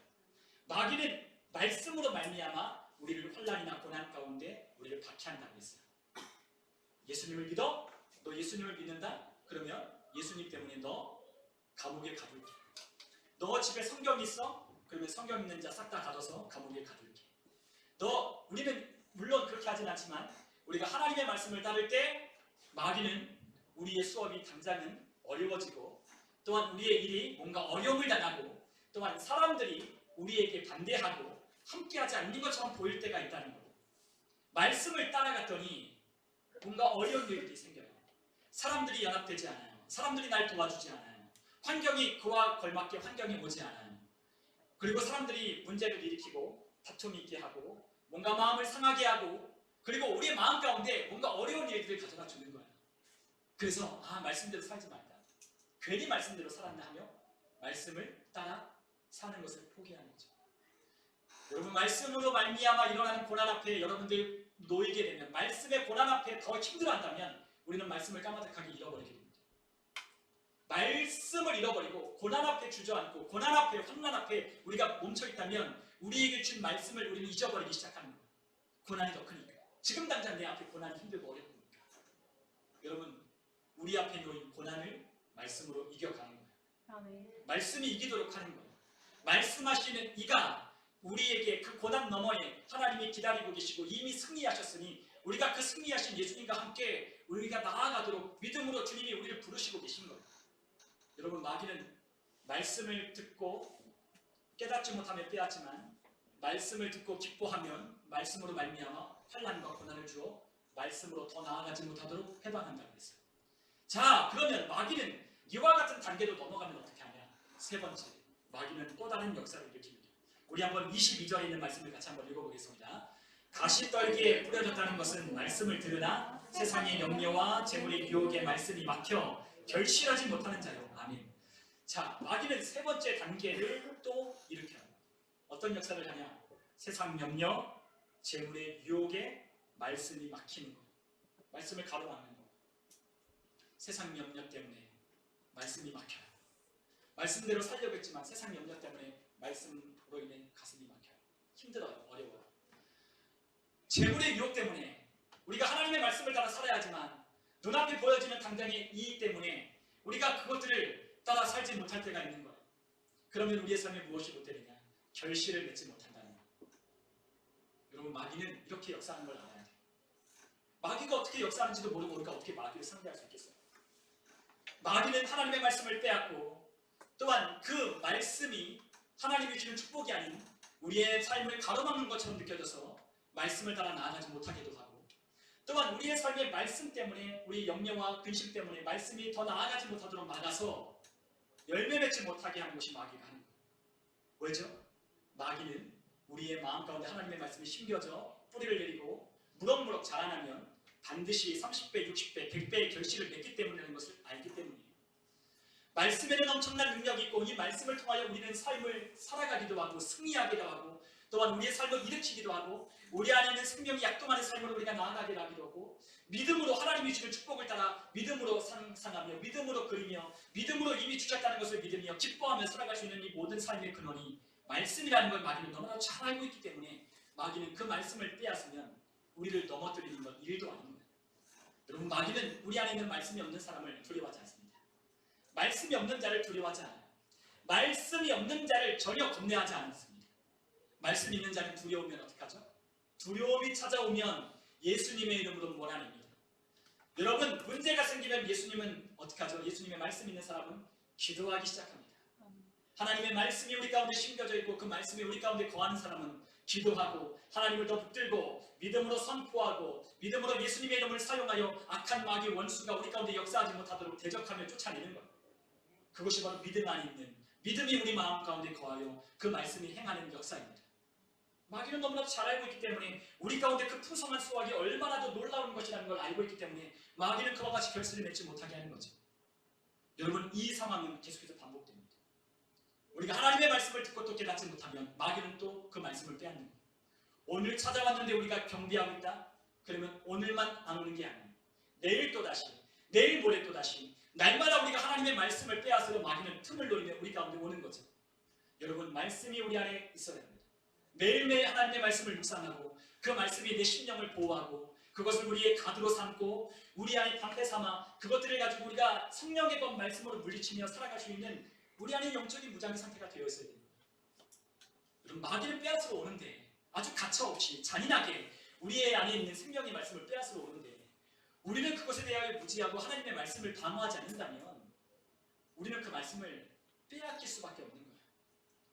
마귀는 말씀으로 말미암아 우리를 환난이나 고난 가운데 우리를 박해한다고 했어요. 예수님을 믿어? 너 예수님을 믿는다? 그러면 예수님 때문에 너 감옥에 가둘게. 너 집에 성경이 있어? 그러면 성경 있는 자 싹 다 가둬서 감옥에 가둘게. 우리는 물론 그렇게 하진 않지만 우리가 하나님의 말씀을 따를 때 마귀는 우리의 수업이 당장은 어려워지고, 또한 우리의 일이 뭔가 어려움을 당하고, 또한 사람들이 우리에게 반대하고 함께하지 않는 것처럼 보일 때가 있다는 거예요. 말씀을 따라갔더니 뭔가 어려운 일들이 생겨요. 사람들이 연합되지 않아요. 사람들이 날 도와주지 않아요. 환경이 그와 걸맞게 환경이 오지 않아요. 그리고 사람들이 문제를 일으키고 다툼이 있게 하고 뭔가 마음을 상하게 하고, 그리고 우리의 마음 가운데 뭔가 어려운 일들을 가져다 주는 거예요. 그래서 말씀대로 살지 말자. 괜히 말씀대로 살았나 하며 말씀을 따라 사는 것을 포기하는 거죠. 여러분, 말씀으로 말미암아 일어나는 고난 앞에 여러분들 놓이게 되면, 말씀의 고난 앞에 더 힘들어한다면 우리는 말씀을 까마득하게 잃어버리게 됩니다. 말씀을 잃어버리고 고난 앞에 주저앉고 고난 앞에 환난 앞에 우리가 멈춰있다면 우리에게 준 말씀을 우리는 잊어버리기 시작하는 거예요. 고난이 더 크니까. 지금 당장 내 앞에 고난이 힘들고 어렵으니까. 여러분, 우리 앞에 놓인 고난을 말씀으로 이겨가는 거예요. 말씀이 이기도록 하는 거예요. 말씀하시는 이가 우리에게 그 고난 너머에 하나님이 기다리고 계시고 이미 승리하셨으니 우리가 그 승리하신 예수님과 함께 우리가 나아가도록 믿음으로 주님이 우리를 부르시고 계신 거예요. 여러분, 마귀는 말씀을 듣고 깨닫지 못하며 빼앗지만 말씀을 듣고 기뻐하면 말씀으로 말미암아 환난과 고난을 주어 말씀으로 더 나아가지 못하도록 해방한다고 했어요. 자, 그러면 마귀는 이와 같은 단계로 넘어가면 어떻게 하냐? 세 번째, 마귀는 또 다른 역사를 일으킵니다. 우리 한번 22절에 있는 말씀을 같이 한번 읽어보겠습니다. 가시떨기에 뿌려졌다는 것은 말씀을 들으나 세상의 염려와 재물의 유혹에 말씀이 막혀 결실하지 못하는 자요. 아멘. 자, 마귀는 세 번째 단계를 또 일으켜요. 어떤 역사를 하냐? 세상 염려, 재물의 유혹에 말씀이 막히는 거. 말씀을 가로막는 거. 세상 염려 때문에 말씀이 막혀요. 말씀대로 살려고 했지만 세상 염려 때문에 말씀으로 인해 가슴이 막혀요. 힘들어요. 어려워요. 재물의 유혹 때문에 우리가 하나님의 말씀을 따라 살아야 하지만 눈앞에 보여지는 당장의 이익 때문에 우리가 그것들을 따라 살지 못할 때가 있는 거예요. 그러면 우리의 삶에 무엇이 못되느냐? 결실을 맺지 못한다는 것. 여러분, 마귀는 이렇게 역사하는 걸 알아야 돼요. 마귀가 어떻게 역사하는지도 모르고 우리가 어떻게 마귀를 상대할 수 있겠어요? 마귀는 하나님의 말씀을 빼앗고 또한 그 말씀이 하나님이 주는 축복이 아닌 우리의 삶을 가로막는 것처럼 느껴져서 말씀을 따라 나아가지 못하기도 하고, 또한 우리의 삶의 말씀 때문에, 우리 염려와 근심 때문에 말씀이 더 나아가지 못하도록 막아서 열매 맺지 못하게 하는 것이 마귀가 하는 거예요. 왜죠? 마귀는 우리의 마음 가운데 하나님의 말씀이 심겨져 뿌리를 내리고 무럭무럭 자라나면 반드시 30배, 60배, 100배의 결실을 맺기 때문이라는 것을 알기 때문이에요. 말씀에는 엄청난 능력이 있고 이 말씀을 통하여 우리는 삶을 살아가기도 하고 승리하기도 하고, 또한 우리의 삶을 일으키기도 하고, 우리 안에 있는 생명이 약동하는 삶으로 우리가 나아가게 하기도 하고, 믿음으로 하나님이 주는 축복을 따라 믿음으로 상상하며 믿음으로 그리며 믿음으로 이미 주셨다는 것을 믿으며 기뻐하며 살아갈 수 있는 이 모든 삶의 근원이 말씀이라는 걸 마귀는 너무나 잘 알고 있기 때문에 마귀는 그 말씀을 빼앗으면 우리를 넘어뜨리는 건 일도 아닙니다. 여러분, 마귀는 우리 안에 있는 말씀이 없는 사람을 두려워하지 않습니다. 말씀이 없는 자를 두려워하지 않아요. 말씀이 없는 자를 전혀 겁내하지 않습니다. 말씀이 있는 자는 두려우면 어떻게 하죠? 두려움이 찾아오면 예수님의 이름으로 몰아냅니다. 여러분, 문제가 생기면 예수님은 어떻게 하죠? 예수님의 말씀 있는 사람은 기도하기 시작합니다. 하나님의 말씀이 우리 가운데 심겨져 있고 그 말씀이 우리 가운데 거하는 사람은 기도하고 하나님을 더 붙들고 믿음으로 선포하고 믿음으로 예수님의 이름을 사용하여 악한 마귀 원수가 우리 가운데 역사하지 못하도록 대적하며 쫓아내는 것. 그것이 바로 믿음 안에 있는, 믿음이 우리 마음 가운데 거하여 그 말씀이 행하는 역사입니다. 마귀는 너무나도 잘 알고 있기 때문에 우리 가운데 그 풍성한 수확이 얼마나 더 놀라운 것이라는 걸 알고 있기 때문에 마귀는 그와 같이 결실을 맺지 못하게 하는 거죠. 여러분, 이 상황은 계속해서 반복됩니다. 우리가 하나님의 말씀을 듣고 또 깨닫지 못하면 마귀는 또 그 말씀을 빼앗는 거예요. 오늘 찾아왔는데 우리가 경비하고 있다? 그러면 오늘만 안 오는 게 아니에요. 내일 또다시, 내일 모레 또다시 날마다 우리가 하나님의 말씀을 빼앗으려 마귀는 틈을 노리며 우리 가운데 오는 거죠. 여러분, 말씀이 우리 안에 있어야 합니다. 매일매일 하나님의 말씀을 묵상하고 그 말씀이 내 심령을 보호하고 그것을 우리의 가드로 삼고 우리 안에 방패 삼아 그것들을 가지고 우리가 성령의 법 말씀으로 물리치며 살아갈 수 있는 우리 안에 영적인 무장의 상태가 되어 있어야 됩니다. 여러분, 마귀를 빼앗으러 오는데 아주 가차없이 잔인하게 우리의 안에 있는 생명의 말씀을 빼앗으러 오는데 우리는 그것에 대하여 무지하고 하나님의 말씀을 방어하지 않는다면 우리는 그 말씀을 빼앗길 수밖에 없는 거예요.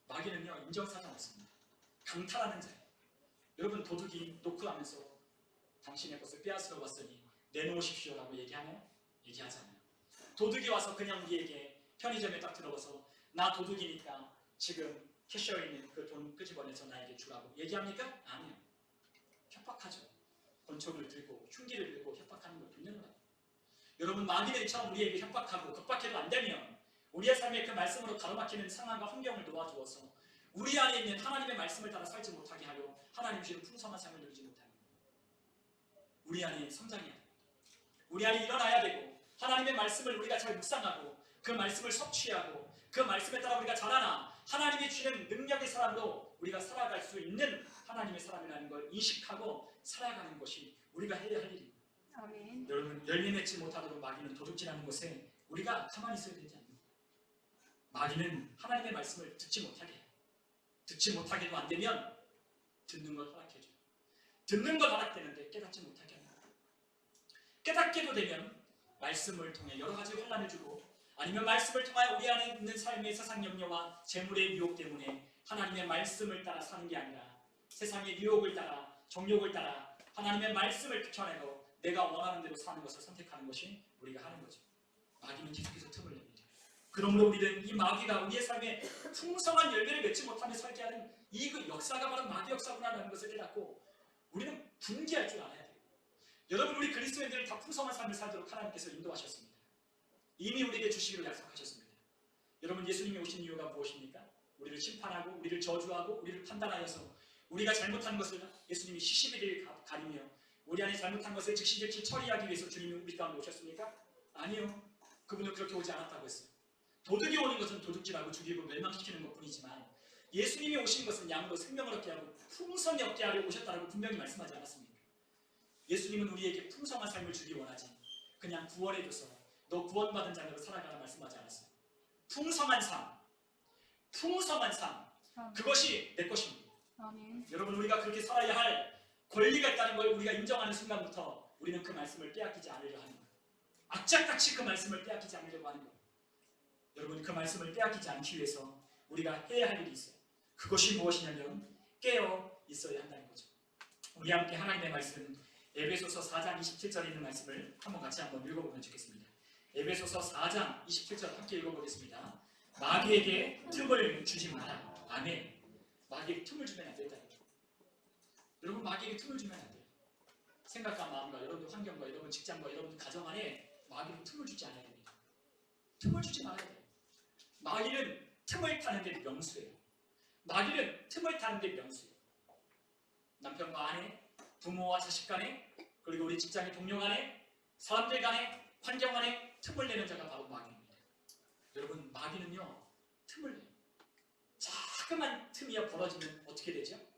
마귀는요, 인정사지 않습니다. 강탈하는 자예요. 여러분, 도둑이 노크하면서 당신의 것을 빼앗으러 왔으니 내놓으십시오라고 얘기하나요? 얘기하지 않아요. 도둑이 와서 그냥 우리에게 편의점에 딱 들어와서 나 도둑이니까 지금 캐셔에 있는 그 돈 끄집어내서 나에게 주라고 얘기합니까? 아니요. 협박하죠. 권총을 들고 흉기를 들고 협박하는 걸 분명하다. 여러분, 마귀는 처음 우리에게 협박하고 겁박해도 안 되면 우리의 삶에 그 말씀으로 가로막히는 상황과 환경을 놓아주어서 우리 안에 있는 하나님의 말씀을 따라 살지 못하게 하여 하나님 주시는 풍성한 삶을 누리지 못하는 거예요. 우리 안에 성장해야 됩니다. 우리 안에 일어나야 되고 하나님의 말씀을 우리가 잘 묵상하고 그 말씀을 섭취하고 그 말씀에 따라 우리가 자라나 하나님이 주시는 능력의 사람으로 우리가 살아갈 수 있는 하나님의 사람이라는 걸 인식하고 살아가는 것이 우리가 해야 할 일입니다. 아멘. 여러분, 열매 맺지 못하도록 마귀는 도둑질하는 것에 우리가 가만히 있어야 되지 않습니까? 마귀는 하나님의 말씀을 듣지 못하게 해요. 듣지 못하게도 안 되면 듣는 걸 허락해줘요. 듣는 걸 허락되는데 깨닫지 못하게 합니다. 깨닫게도 되면 말씀을 통해 여러 가지 환난을 주고 아니면 말씀을 통하여 우리 안에 있는 삶의 세상 염려와 재물의 유혹 때문에 하나님의 말씀을 따라 사는 게 아니라 세상의 유혹을 따라 정욕을 따라 하나님의 말씀을 비춰내고 내가 원하는 대로 사는 것을 선택하는 것이 우리가 하는 거죠. 마귀는 계속해서 틈을 냅니다. 그러므로 우리는 이 마귀가 우리의 삶에 풍성한 열매를 맺지 못하며 살게 하는 이 그 역사가 바로 마귀 역사구나라는 것을 깨닫고 우리는 분개할 줄 알아야 돼요. 여러분, 우리 그리스도인들은 다 풍성한 삶을 살도록 하나님께서 인도하셨습니다. 이미 우리에게 주시기로 약속하셨습니다. 여러분, 예수님이 오신 이유가 무엇입니까? 우리를 심판하고 우리를 저주하고 우리를 판단하여서 우리가 잘못한 것을 예수님이 시시비를 가리며 우리 안에 잘못한 것을 즉시 처리하기 위해서 주님이 우리 가운데 오셨습니까? 아니요. 그분은 그렇게 오지 않았다고 했어요. 도둑이 오는 것은 도둑질하고 죽이고 멸망시키는 것뿐이지만 예수님이 오신 것은 양으로 생명을 얻게 하고 풍성히 얻게 하려 오셨다고 분명히 말씀하지 않았습니까? 예수님은 우리에게 풍성한 삶을 주기 원하지 그냥 구원해줘서 너 구원받은 자녀로 살아가라 말씀하지 않았어요. 풍성한 삶, 풍성한 삶, 그것이 내 것입니다. 아멘. 여러분, 우리가 그렇게 살아야 할 권리가 있다는 걸 우리가 인정하는 순간부터 우리는 그 말씀을 빼앗기지 않으려 하는 거예요. 악착같이 그 말씀을 빼앗기지 않으려고 하는 거예요. 여러분, 그 말씀을 빼앗기지 않기 위해서 우리가 해야 할 일이 있어요. 그것이 무엇이냐면 깨어 있어야 한다는 거죠. 우리 함께 하나님의 말씀 에베소서 4장 27절에 있는 말씀을 같이 한번 읽어보면 좋겠습니다. 에베소서 4장 27절 함께 읽어보겠습니다. 마귀에게 틈을 주지 마라. 아멘. 마귀에게 틈을 주면 안 된다. 여러분, 마귀에게 틈을 주면 안 돼요. 생각과 마음과 여러분의 환경과 여러분 직장과 여러분 가정 안에 마귀는 틈을 주지 않아야 됩니다. 틈을 주지 말아야 돼요. 마귀는 틈을 타는 데 명수예요. 마귀는 틈을 타는 데 명수예요. 남편과 아내, 부모와 자식 간에, 그리고 우리 직장의 동료 간에, 사람들 간에, 환경 안에 틈을 내는 자가 바로 마귀입니다. 여러분, 마귀는요 틈을 내요. 자그만 틈이 벌어지면 어떻게 되죠?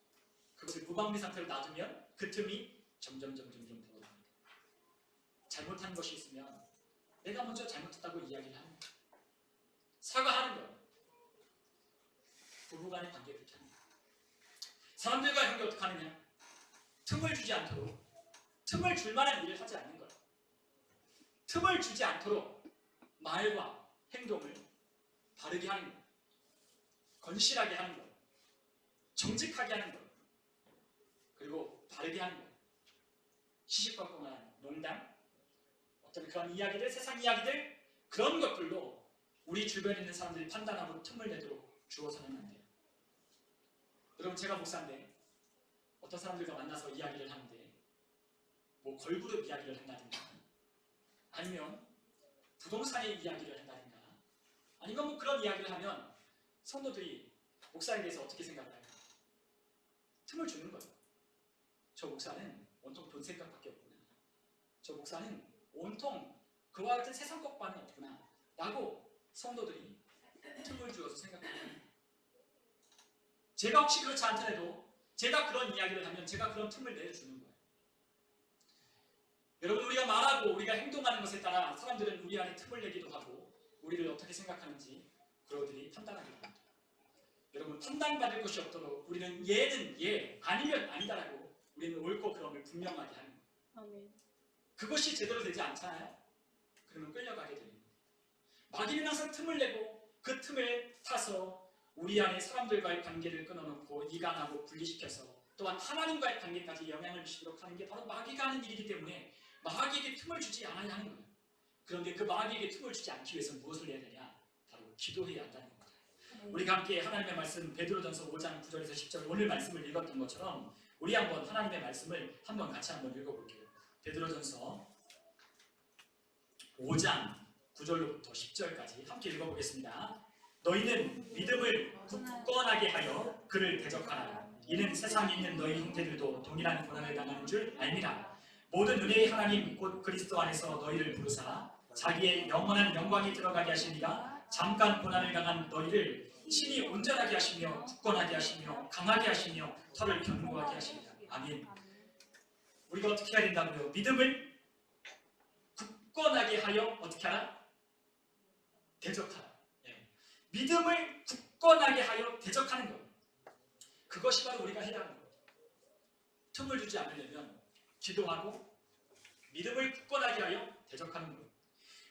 그것을 무방비 상태로 놔두면 그 틈이 점점 벌어집니다. 잘못한 것이 있으면 내가 먼저 잘못했다고 이야기를 하는 거예요. 사과하는 거예요. 부부간의 관계 그렇게 하는 거예요. 사람들과 관계 어떻게 하느냐? 틈을 주지 않도록, 틈을 줄 만한 일을 하지 않는 거예요. 틈을 주지 않도록 말과 행동을 바르게 하는 거예요. 건실하게 하는 거예요. 정직하게 하는 거예요. 그리고 바르게 하는 거예요. 시시콜콜한 농담, 어떤 그런 이야기들, 세상 이야기들, 그런 것들로 우리 주변에 있는 사람들이 판단하고 틈을 내도록 주어서는 안 돼요. 여러분, 제가 목사인데 어떤 사람들과 만나서 이야기를 하는데 뭐 걸그룹 이야기를 한다든가, 아니면 부동산의 이야기를 한다든가, 아니면 뭐 그런 이야기를 하면 성도들이 목사에 대해서 어떻게 생각할까요? 틈을 주는 거예요. 저 목사는 온통 돈 생각밖에 없구나. 저 목사는 온통 그와 같은 세상 것만은 없구나 라고 성도들이 틈을 주어서 생각합니다. 제가 혹시 그렇지 않더라도 제가 그런 이야기를 하면 제가 그런 틈을 내주는 거예요. 여러분, 우리가 말하고 우리가 행동하는 것에 따라 사람들은 우리 안에 틈을 내기도 하고 우리를 어떻게 생각하는지 그들이 판단하기도 합니다. 여러분, 판단받을 것이 없도록 우리는 얘는 얘, 아니면 아니다라고 우리는 옳고 그름을 분명하게 하는 거예요. 아멘. 그것이 제대로 되지 않잖아요? 그러면 끌려가게 됩니다. 마귀는 항상 틈을 내고 그 틈을 타서 우리 안에 사람들과의 관계를 끊어놓고 이간하고 분리시켜서 또한 하나님과의 관계까지 영향을 미치도록 하는 게 바로 마귀가 하는 일이기 때문에 마귀에게 틈을 주지 않아야 하는 거예요. 그런데 그 마귀에게 틈을 주지 않기 위해서 무엇을 해야 되냐? 바로 기도해야 한다는 겁니다. 우리가 함께 하나님의 말씀 베드로전서 5장 9절에서 10절 오늘 말씀을 읽었던 것처럼 우리 한번 하나님의 말씀을 한번 같이 한번 읽어볼게요. 베드로전서 5장 9절로부터 10절까지 함께 읽어보겠습니다. 너희는 믿음을 굳건하게 하여 그를 대적하라. 이는 세상에 있는 너희 형제들도 동일한 고난을 당하는 줄 알미라. 모든 은혜의 하나님 곧 그리스도 안에서 너희를 부르사 자기의 영원한 영광에 들어가게 하시니가 잠깐 고난을 당한 너희를 친히 온전하게 하시며 굳건하게 하시며 강하게 하시며 털을 견고하게 하십니다. 아멘. 우리가 어떻게 해야 된다고요? 믿음을 굳건하게 하여 어떻게 하라? 대적하라. 믿음을 굳건하게 하여 대적하는 것. 그것이 바로 우리가 해야 하는 것. 틈을 주지 않으려면 기도하고 믿음을 굳건하게 하여 대적하는 것.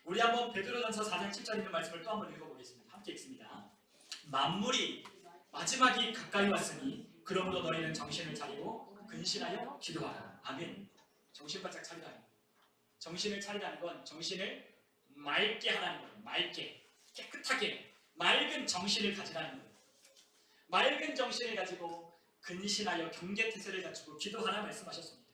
우리 한번 베드로전서 4장 7절 있는 말씀을 또 한번 읽어보겠습니다. 함께 읽습니다. 만물이 마지막이 가까이 왔으니 그러므로 너희는 정신을 차리고 근신하여 기도하라. 아멘. 정신 바짝 차리라는 것. 정신을 차리라는 건 정신을 맑게 하라는 거예요. 맑게, 깨끗하게 맑은 정신을 가지라는 거예요. 맑은 정신을 가지고 근신하여 경계태세를 갖추고 기도하라 말씀하셨습니다.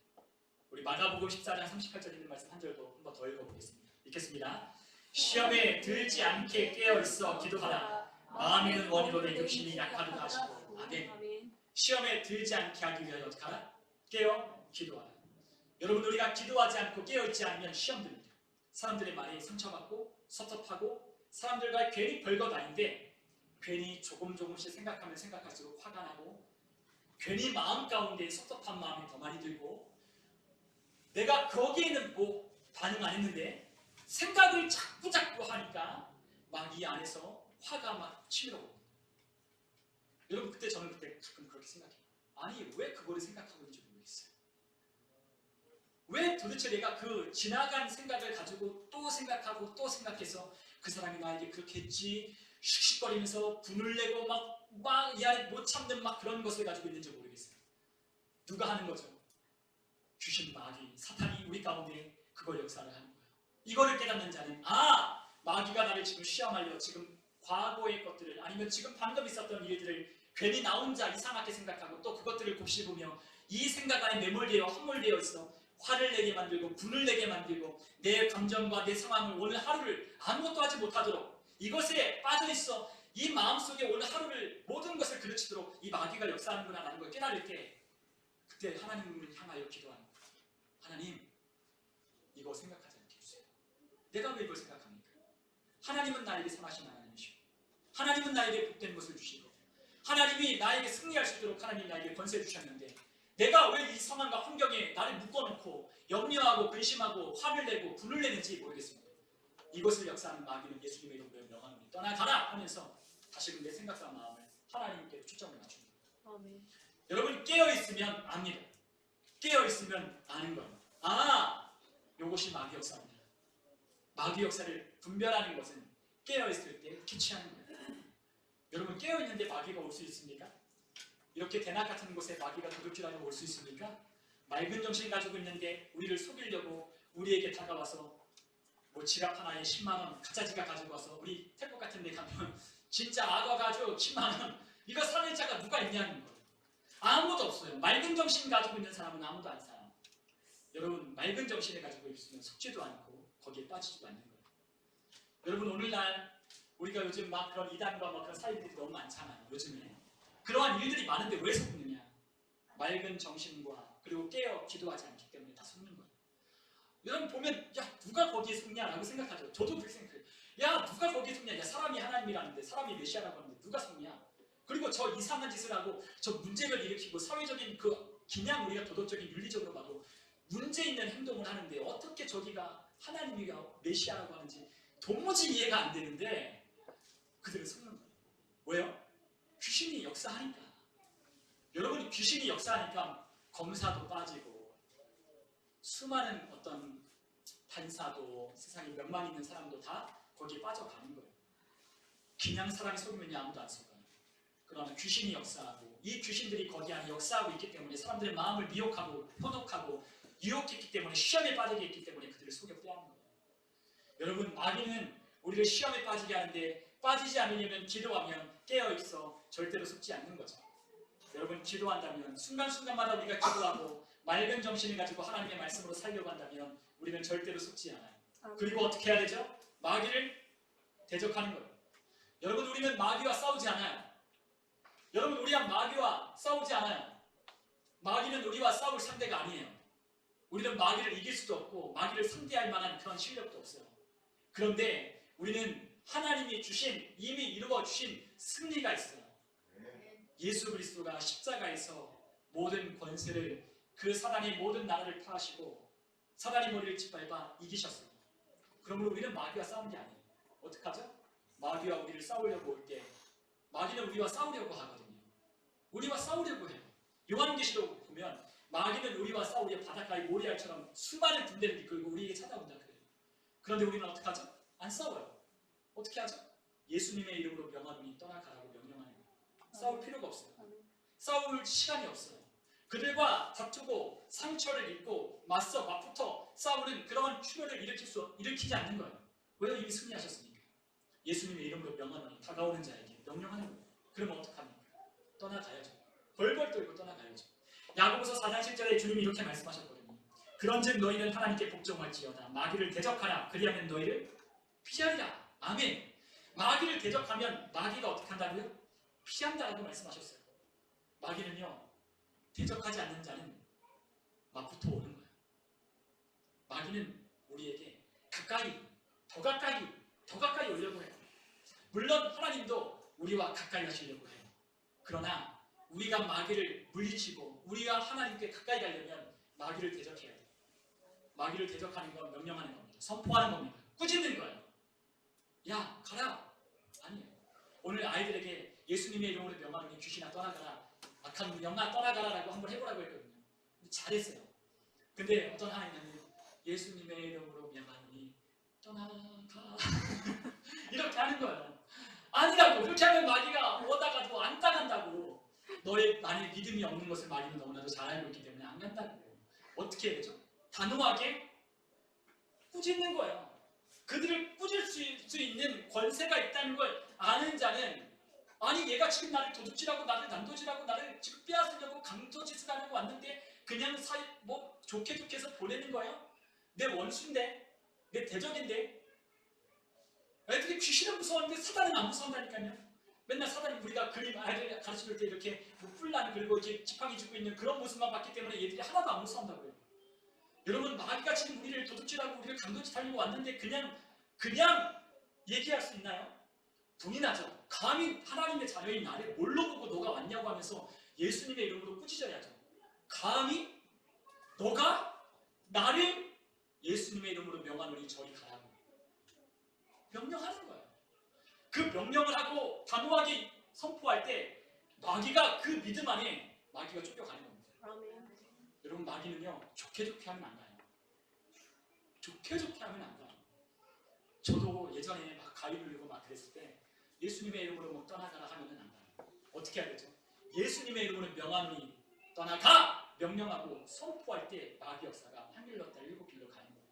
우리 마가복음 14장 38절 있는 말씀 한 절도 한번 더 읽어보겠습니다. 읽겠습니다. 시험에 들지 않게 깨어있어 기도하라. 마음에는 원이로되 육신이 약하도다 하시고. 아멘. 시험에 들지 않게 하기 위하여 어떻게 하라? 깨어 기도하라. 여러분, 우리가 기도하지 않고 깨어있지 않으면 시험 듭니다. 사람들의 말에 상처받고 섭섭하고 사람들과 괜히 별것 아닌데 괜히 조금씩 생각하면 생각할수록 화가 나고 괜히 마음 가운데 섭섭한 마음이 더 많이 들고 내가 거기에는 뭐 반응 안 했는데 생각을 자꾸 하니까 막 이 안에서 화가 막 치밀어 옵니다. 여러분 그때 저는 그때 가끔 그렇게 생각해요. 아니 왜 그거를 생각하고 있는지 모르겠어요. 왜 도대체 내가 그 지나간 생각을 가지고 또 생각하고 또 생각해서 그 사람이 나에게 그렇게 했지 씩씩거리면서 분을 내고 막 이 안에 못 참는 막 그런 것을 가지고 있는지 모르겠어요. 누가 하는 거죠? 귀신 마귀 사탄이 우리 가운데 그걸 역사를 하는 거예요. 이거를 깨닫는 자는 마귀가 나를 지금 시험하려 지금 과거의 것들을 아니면 지금 방금 있었던 일들을 괜히 나 혼자 이상하게 생각하고 또 그것들을 곱씹으며 이 생각 안에 매몰되어 함몰되어 있어 화를 내게 만들고 분을 내게 만들고 내 감정과 내 상황을 오늘 하루를 아무것도 하지 못하도록 이것에 빠져있어 이 마음속에 오늘 하루를 모든 것을 그르치도록 이 마귀가 역사하는구나 라는 걸 깨달을 때 그때 하나님을 향하여 기도하는 거예요. 하나님 이거 생각하지 않게 해주세요. 내가 왜 이걸 생각합니까? 하나님은 나에게 선하신 하나님이시고 하나님은 나에게 복된 것을 주시고 하나님이 나에게 승리할 수 있도록 하나님 나에게 권세 주셨는데 내가 왜 이 상황과 환경에 나를 묶어놓고 염려하고 근심하고 화를 내고 분을 내는지 모르겠습니다. 이것을 역사하는 마귀는 예수님의 이름으로 명하노니 떠나가라 하면서 다시금 내 생각과 마음을 하나님께 초점을 맞춥니다. 아멘. 여러분 깨어있으면 압니다. 깨어있으면 아는 거예요. 이것이 마귀 역사입니다. 마귀 역사를 분별하는 것은 깨어있을 때 캐치하는 거예요. 여러분 깨어있는데 마귀가 올 수 있습니까? 이렇게 대낮 같은 곳에 마귀가 도둑질하러 올 수 있습니까? 맑은 정신 가지고 있는데 우리를 속이려고 우리에게 다가와서 뭐 지갑 하나에 10만원 가짜 지갑 가지고 와서 우리 태국 같은 데 가면 진짜 악어 가지고 10만원 이거 사는 자가 누가 있냐는 거예요. 아무도 없어요. 맑은 정신 가지고 있는 사람은 아무도 안 사요. 여러분 맑은 정신을 가지고 있으면 속지도 않고 거기에 빠지지도 않는 거예요. 여러분 오늘날 우리가 요즘 막 그런 이단과 막 그런 사이들이 너무 많잖아요. 요즘에 그러한 일들이 많은데 왜 속느냐? 맑은 정신과 그리고 깨어 기도하지 않기 때문에 다 속는 거예요. 여러분 보면 야 누가 거기에 속냐라고 생각하죠. 저도 그렇게 생각해요. 야 누가 거기에 속냐? 야 사람이 하나님이라는데 사람이 메시아라고 하는데 누가 속냐? 그리고 저 이상한 짓을 하고 저 문제를 일으키고 사회적인 그냥 우리가 도덕적인 윤리적으로 봐도 문제 있는 행동을 하는데 어떻게 저기가 하나님이가 메시아라고 하는지 도무지 이해가 안 되는데 그들은 속는 거예요. 왜요? 귀신이 역사하니까. 여러분이 귀신이 역사하니까 검사도 빠지고 수많은 어떤 판사도 세상에 몇만 있는 사람도 다 거기에 빠져가는 거예요. 그냥 사람이 속이면 아무도 안 속아요. 그러나 귀신이 역사하고 이 귀신들이 거기 안에 역사하고 있기 때문에 사람들의 마음을 미혹하고 포독하고 유혹했기 때문에 시험에 빠지게 했기 때문에 그들을 속여 빼앗는 거예요. 여러분 마귀는 우리를 시험에 빠지게 하는데 빠지지 않으려면 기도하면 깨어있어 절대로 속지 않는 거죠. 여러분 기도한다면 순간순간마다 우리가 기도하고 맑은 정신을 가지고 하나님의 말씀으로 살려고 한다면 우리는 절대로 속지 않아요. 그리고 어떻게 해야 되죠? 마귀를 대적하는 거예요. 여러분 우리는 마귀와 싸우지 않아요. 여러분 우리랑 마귀와 싸우지 않아요. 마귀는 우리와 싸울 상대가 아니에요. 우리는 마귀를 이길 수도 없고 마귀를 상대할 만한 그런 실력도 없어요. 그런데 우리는 하나님이 주신 이미 이루어 주신 승리가 있어요. 예수 그리스도가 십자가에서 모든 권세를 그 사단의 모든 나라를 파하시고 사단의 머리를 짓밟아 이기셨어요. 그러므로 우리는 마귀와 싸우는 게 아니에요. 어떡하죠? 마귀와 우리를 싸우려고 올 때 마귀는 우리와 싸우려고 하거든요. 우리와 싸우려고 해요. 요한계시록 보면 마귀는 우리와 싸우려 바닷가의 모리알처럼 수많은 군대를 이끌고 우리에게 찾아온다 그래요. 그런데 우리는 어떡하죠? 안 싸워요. 어떻게 하죠? 예수님의 이름으로 명하노니 떠나가라고 명령하는 거예요. 싸울 필요가 없어요. 싸울 시간이 없어요. 그들과 다투고 상처를 입고 맞붙어 싸우는 그런 출혈을 일으키지 않는 거예요. 왜요? 이미 승리하셨으니까. 예수님의 이름으로 명하노니 다가오는 자에게 명령하는 거예요. 그러면 어떡합니까? 떠나가야죠. 벌벌 떨고 떠나가야죠. 야고보서 4장 10절에 주님이 이렇게 말씀하셨거든요. 그런즉 너희는 하나님께 복종할지어다. 마귀를 대적하라. 그리하면 너희를 피하리라. 아멘. 마귀를 대적하면 마귀가 어떻게 한다고요? 피한다라고 말씀하셨어요. 마귀는요. 대적하지 않는 자는 맞붙어 오는 거예요. 마귀는 우리에게 더 가까이 오려고 해요. 물론 하나님도 우리와 가까이 하시려고 해요. 그러나 우리가 마귀를 물리치고 우리가 하나님께 가까이 가려면 마귀를 대적해야 돼요. 마귀를 대적하는 건 명령하는 겁니다. 선포하는 겁니다. 꾸짖는 거예요. 야 가라. 아니에요. 오늘 아이들에게 예수님의 이름으로 명하노니 귀신아 떠나가라, 악한 영아 떠나가라라고 한번 해보라고 했거든요. 잘했어요. 근데 어떤 하나님은 예수님의 이름으로 명하노니 떠나가 이렇게 하는 거예요. 아니라고. 그렇게 하면 마귀가 오다가도 안 따간다고. 너의 만약 믿음이 없는 것을 마귀는 너무나도 잘 알고 있기 때문에 안 간다고. 어떻게 해야 되죠? 단호하게 꾸짖는 거예요. 그들을 꾸질 수 있는 권세가 있다는 걸 아는 자는, 아니 얘가 지금 나를 도둑질하고 나를 난도질하고 나를 지금 빼앗으려고 강도짓을 하려고 왔는데 그냥 뭐 좋게 해서 보내는 거예요? 내 원수인데, 내 대적인데. 애들이 귀신은 무서웠는데 사단은 안 무서운다니까요. 맨날 사단이 우리가 그림 아이들 가르쳐줄 때 이렇게 뭐 뿔난 그리고 이렇게 지팡이 쥐고 있는 그런 모습만 봤기 때문에 얘들이 하나도 안 무서운다고요. 여러분, 마귀가 지금 우리를 도둑질하고 우리를 강도짓하려고 왔는데 그냥 얘기할 수 있나요? 분이 나죠. 감히 하나님의 자녀인 나를 뭘로 보고 너가 왔냐고 하면서 예수님의 이름으로 꾸짖어야죠. 감히 너가 나를 예수님의 이름으로 명하노니 저리 가라고 명령하는 거예요. 그 명령을 하고 단호하게 선포할 때 마귀가 그 믿음 안에 마귀가 쫓겨가는 겁니다. 아멘. 여러분, 마귀는요 좋게 하면 안 가요. 좋게 하면 안 가요. 저도 예전에 막 가위 눌리고 막 그랬을 때 예수님의 이름으로 뭐 떠나가라 하면은 안 가요. 어떻게 해야 되죠? 예수님의 이름으로 명하노니 떠나가 명령하고 선포할 때 마귀 역사가 한 길로 왔다 7길로 가는 거예요.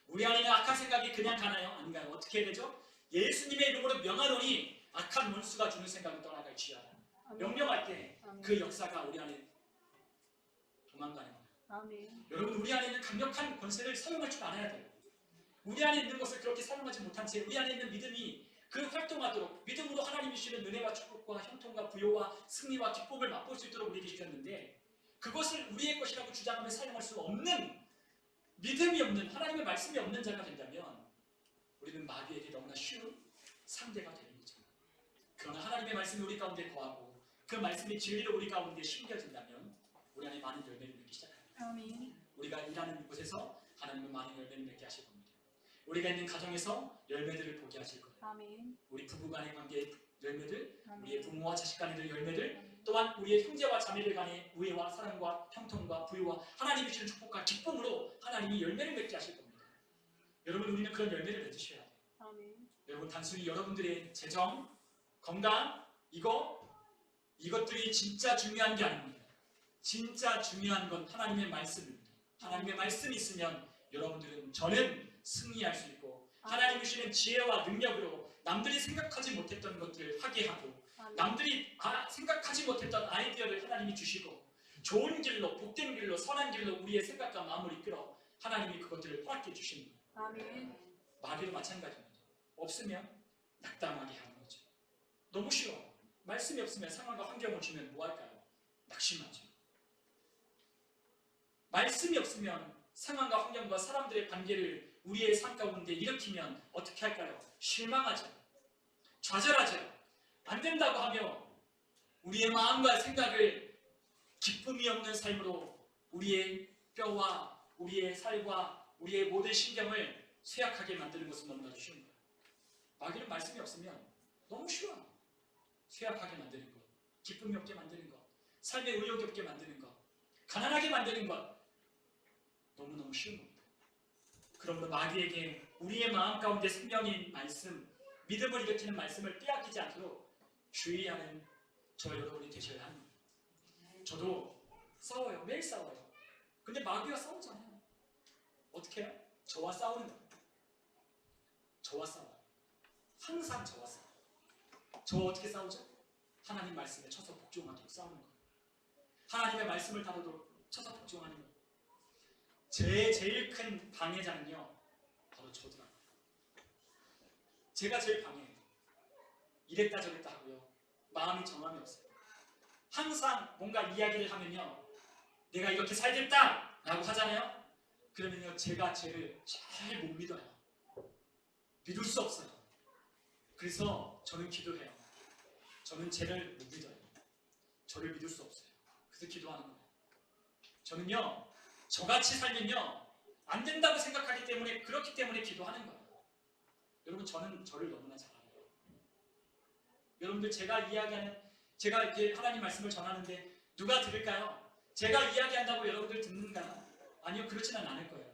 우리 안에는 악한 생각이 그냥 가나요? 아닌가요? 어떻게 해야 되죠? 예수님의 이름으로 명하노니 악한 원수가 주는 생각은 떠나갈지어다. 명령할 때 그 역사가 우리 안에 도망가는 거예요. 아멘. 여러분, 우리 안에 있는 강력한 권세를 사용할 줄 알아야 돼요. 우리 안에 있는 것을 그렇게 사용하지 못한 채 우리 안에 있는 믿음이 그 활동하도록, 믿음으로 하나님이 주시는 은혜와 축복과 형통과 부요와 승리와 기쁨을 맛볼 수 있도록 우리에게 주셨는데, 그것을 우리의 것이라고 주장하며 사용할 수 없는, 믿음이 없는, 하나님의 말씀이 없는 자가 된다면 우리는 마귀에게 너무나 쉬운 상대가 되는 거죠. 그러나 하나님의 말씀이 우리 가운데 거하고 그 말씀이 진리로 우리 가운데 심겨진다면 우리 안에 많은 열매를 맺기 시작합니다. 아멘. 우리가 일하는 곳에서 하나님은 많은 열매를 맺게 하실 겁니다. 우리가 있는 가정에서 열매들을 보게 하실 거예요. 아멘. 우리 부부 간의 관계의 열매들, 아멘. 우리의 부모와 자식 간의 열매들, 아멘. 또한 우리의 형제와 자매들 간의 우애와 사랑과 형통과 부유와 하나님이 주시는 축복과 기쁨으로 하나님이 열매를 맺게 하실 겁니다. 여러분, 우리는 그런 열매를 맺으셔야 돼요. 아멘. 여러분, 단순히 여러분들의 재정, 건강, 이것들이 진짜 중요한 게 아닙니다. 진짜 중요한 건 하나님의 말씀입니다. 하나님의 말씀이 있으면 여러분들은, 저는 승리할 수 있고 하나님이 주시는 지혜와 능력으로 남들이 생각하지 못했던 것들을 하게 하고, 남들이 생각하지 못했던 아이디어를 하나님이 주시고, 좋은 길로, 복된 길로, 선한 길로 우리의 생각과 마음을 이끌어 하나님이 그것들을 허락해 주시는 거예요. 아멘. 마귀도 마찬가지입니다. 없으면 낙담하게 하는 거죠. 너무 쉬워. 말씀이 없으면 상황과 환경을 주면 뭐 할까요? 낙심하죠. 말씀이 없으면 상황과 환경과 사람들의 관계를 우리의 삶 가운데 일으키면 어떻게 할까요? 실망하죠. 좌절하죠. 안 된다고 하며 우리의 마음과 생각을 기쁨이 없는 삶으로 우리의 뼈와 우리의 살과 우리의 모든 신경을 쇠약하게 만드는 것은 너무나도 쉬운 거예요. 마귀는 말씀이 없으면 너무 쉬워요. 쇠약하게 만드는 것, 기쁨이 없게 만드는 것, 삶에 의욕이 없게 만드는 것, 가난하게 만드는 것, 너무너무 쉬운 겁니다. 그러므로 마귀에게 우리의 마음 가운데 생명인 말씀, 믿음을 일으키는 말씀을 빼앗기지 않도록 주의하는 저 여러분이 되셔야 합니다. 저도 싸워요. 매일 싸워요. 근데 마귀와 싸우잖아요. 어떻게 해요? 저와 싸우는 거예요. 저와 싸워요. 항상 저와 싸워요. 저 어떻게 싸우죠? 하나님 말씀에 쳐서 복종하도록 싸우는 거예요. 하나님의 말씀을 다루도록 쳐서 복종하는 거예요. 제일 큰 방해자는요, 바로 저더라고요. 제가 제일 방해해요. 이랬다 저랬다 하고요. 마음이 정함이 없어요. 항상 뭔가 이야기를 하면요, 내가 이렇게 살겠다 라고 하잖아요. 그러면요, 제가 쟤를 잘 못 믿어요. 믿을 수 없어요. 그래서 저는 기도해요. 저는 쟤를 못 믿어요. 저를 믿을 수 없어요. 그래서 기도하는 거예요. 저는요, 저같이 살면요 안 된다고 생각하기 때문에, 그렇기 때문에 기도하는 거예요. 여러분, 저는 저를 너무나 잘 알아요. 여러분들, 제가 이야기하는 제가 이렇게 하나님 말씀을 전하는데 누가 들을까요? 제가 이야기한다고 여러분들 듣는가요? 아니요, 그렇지는 않을 거예요.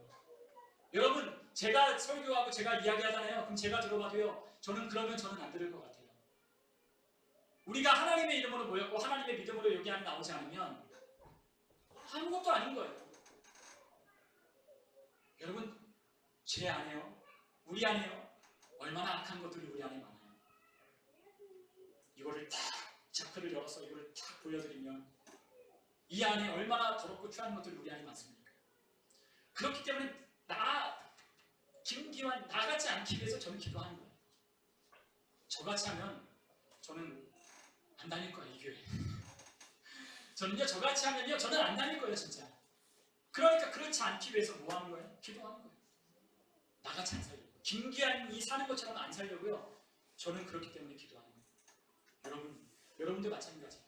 여러분, 제가 설교하고 제가 이야기하잖아요. 그럼 제가 들어봐도요, 저는 안 들을 것 같아요. 우리가 하나님의 이름으로 모였고 하나님의 믿음으로 여기 안에 나오지 않으면 아무것도 아닌 거예요. 여러분, 제 안에요, 우리 안에요, 얼마나 악한 것들이 우리 안에 많아요. 이거를 딱 자크를 열어서 이거를 딱 보여드리면 이 안에 얼마나 더럽고 추한 것들이 우리 안에 많습니까? 그렇기 때문에 김기환 나같지 않기 위해서 저는 기도하는 거예요. 저같이 하면 저는 안 다닐 거예요, 이 교회. 저는요, 저같이 하면요, 저는 안 다닐 거예요, 진짜. 그러니까 그렇지 않기 위해서 뭐 하는 거예요? 기도하는 거예요. 나같이 안 살려고. 김기환이 사는 것처럼 안 살려고요. 저는 그렇기 때문에 기도하는 거예요. 여러분들 마찬가지예요.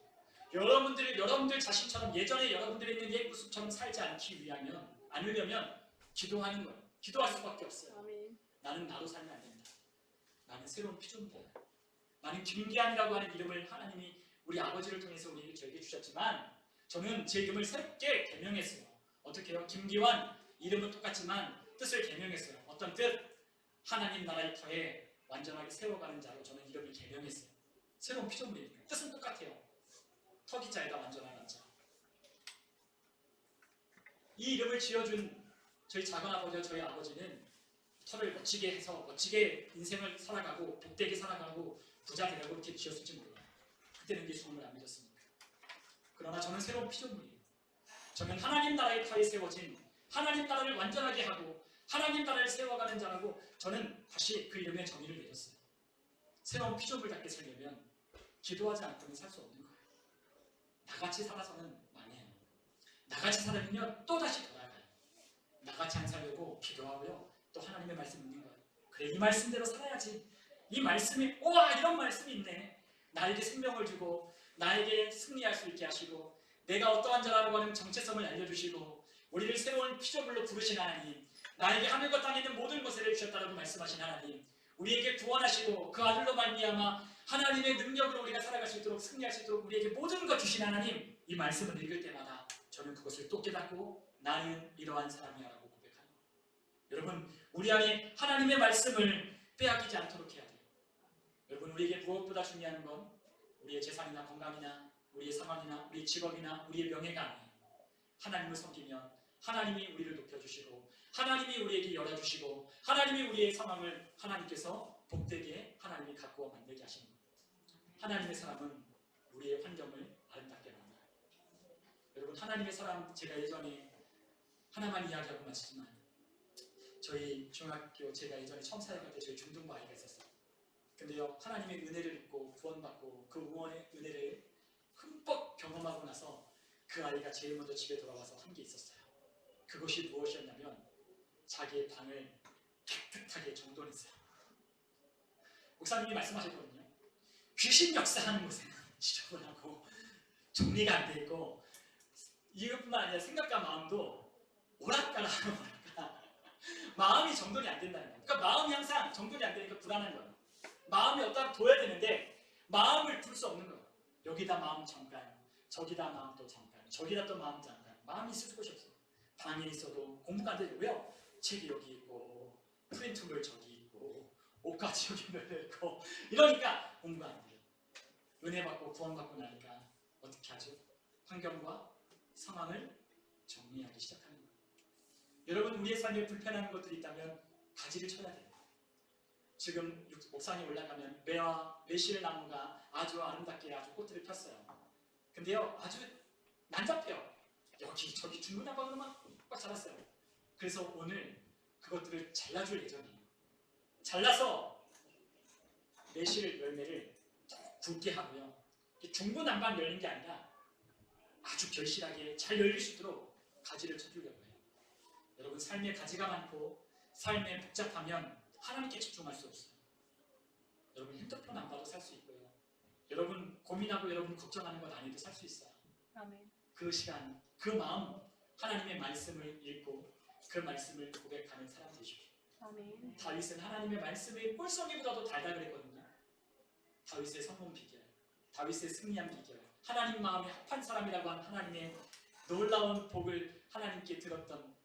여러분들 자신처럼 예전에 여러분들이 있는 옛 모습처럼 살지 않으려면 기도하는 거예요. 기도할 수밖에 없어요. 아멘. 나는 나로 살면 안 된다. 나는 새로운 피조물이다. 나는 김기환이라고 하는 이름을 하나님이 우리 아버지를 통해서 저에게 주셨지만 저는 제 이름을 새롭게 개명했어요. 어떻게 해요? 김기환 이름은 똑같지만 뜻을 개명했어요. 어떤 뜻? 하나님 나라의 터에 완전하게 세워가는 자로 저는 이름을 개명했어요. 새로운 피조물이니까 뜻은 똑같아요. 터기자에다 완전한 자. 이 이름을 지어준 저희 작은아버지와 저희 아버지는 터를 멋지게 해서 멋지게 인생을 살아가고 복되게 살아가고 부자 되라고 이렇게 지었을지 몰라요. 그때는 예수님을 안 믿었습니다. 그러나 저는 새로운 피조물이에요. 저는 하나님 나라의 터에 세워진 하나님 나라를 완전하게 하고 하나님 나라를 세워가는 자라고 저는 다시 그 이름에 정의를 내렸어요. 새로운 피조물답게 살려면 기도하지 않고는 살 수 없는 거예요. 나같이 살아서는 망해요. 나같이 살면요 또다시 돌아가요. 나같이 안 살려고 기도하고요 또 하나님의 말씀 읽는 거예요. 그래, 이 말씀대로 살아야지. 이 말씀이 우와 이런 말씀이 있네. 나에게 생명을 주고 나에게 승리할 수 있게 하시고 내가 어떠한 자라고 하는 정체성을 알려주시고 우리를 새로운 피조물로 부르신 하나님, 나에게 하늘과 땅에 있는 모든 것을 주셨다라고 말씀하신 하나님, 우리에게 구원하시고 그 아들로 말미암아 하나님의 능력으로 우리가 살아갈 수 있도록 승리할 수 있도록 우리에게 모든 것 주신 하나님, 이 말씀을 읽을 때마다 저는 그것을 또 깨닫고 나는 이러한 사람이야 라고 고백하는 거예요. 여러분, 우리 안에 하나님의 말씀을 빼앗기지 않도록 해야 돼요. 여러분, 우리에게 무엇보다 중요한 건 우리의 재산이나 건강이나 우리의 상황이나 우리의 직업이나 우리의 명예가 아니에요. 하나님을 섬기면 하나님이 우리를 높여주시고 하나님이 우리에게 열어주시고 하나님이 우리의 상황을 하나님께서 복되게 하나님이 가꾸어 만들게 하시는 거예요. 하나님의 사람은 우리의 환경을 아름답게 만들어요. 여러분, 하나님의 사람, 제가 예전에 하나만 이야기하고 마치지만 저희 중학교 제가 예전에 처음 사역할 때 저희 중등부 아이가 있었어요. 근데요, 하나님의 은혜를 입고 구원받고 그 구원의 은혜를 흠뻑 경험하고 나서 그 아이가 제일 먼저 집에 돌아와서 한 게 있었어요. 그것이 무엇이었냐면 자기의 방을 깨끗하게 정돈했어요. 목사님이 말씀하셨거든요. 귀신 역사하는 곳에는 지저분하고 정리가 안 돼 있고 이것뿐만 아니라 생각과 마음도 오락가락하고 마음이 정돈이 안 된다는 거예요. 그러니까 마음이 항상 정돈이 안 되니까 불안한 거예요. 마음이 어디다 둬야 되는데 마음을 둘 수 없는 거예요. 여기다 마음 잠깐, 저기다 마음 또 잠깐, 저기다 또 마음 잠깐. 마음이 있을 곳이 없어요. 방에 있어도 공부가 안 되고요. 책이 여기 있고 프린트물 저기 있고 옷까지 여기 널려있고 이러니까 공부가 안 돼요. 은혜 받고 구원 받고 나니까 어떻게 하죠? 환경과 상황을 정리하기 시작하는 거예요. 여러분, 우리의 삶에 불편한 것들이 있다면 가지를 쳐야 돼요. 지금 옥상에 올라가면 매실나무가 아주 아름답게 아주 꽃들을 폈어요. 근데요, 아주 난잡해요. 여기 저기 중구난방으로 막 자랐어요. 그래서 오늘 그것들을 잘라줄 예정이에요. 잘라서 매실 열매를 굵게 하고요. 중구난방 열린 게 아니라 아주 결실하게 잘 열릴 수 있도록 가지를 쳐주려고 해요. 여러분, 삶에 가지가 많고 삶에 복잡하면 하나님께 집중할 수 없어요. 여러분, 핸드폰 안 봐도 살 수 있고요. 여러분 고민하고 여러분 걱정하는 것 아니도 살 수 있어요. 아멘. 그 시간, 그 마음, 하나님의 말씀을 읽고 그 말씀을 고백하는 사람 되십시오. 아멘. 다윗은 하나님의 말씀이 꿀송이보다도 달다 그랬거든요. 다윗의 성공 비결, 다윗의 승리한 비결, 하나님 마음에 합한 사람이라고 한 하나님의 놀라운 복을 하나님께 들었던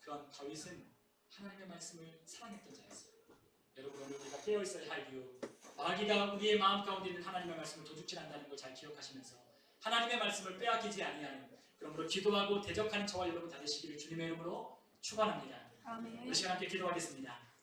그런 다윗은 하나님의 말씀을 사랑했던 자였어요. 여러분, 오늘 우리가 깨어있어야 할 이유, 마귀가 우리의 마음 가운데 있는 하나님의 말씀을 도둑질한다는 걸 잘 기억하시면서 하나님의 말씀을 빼앗기지 아니하는, 그러므로 기도하고 대적하는 저와 여러분 다 되시기를 주님의 이름으로 축원합니다. 아멘. 우리 시간 함께 기도하겠습니다.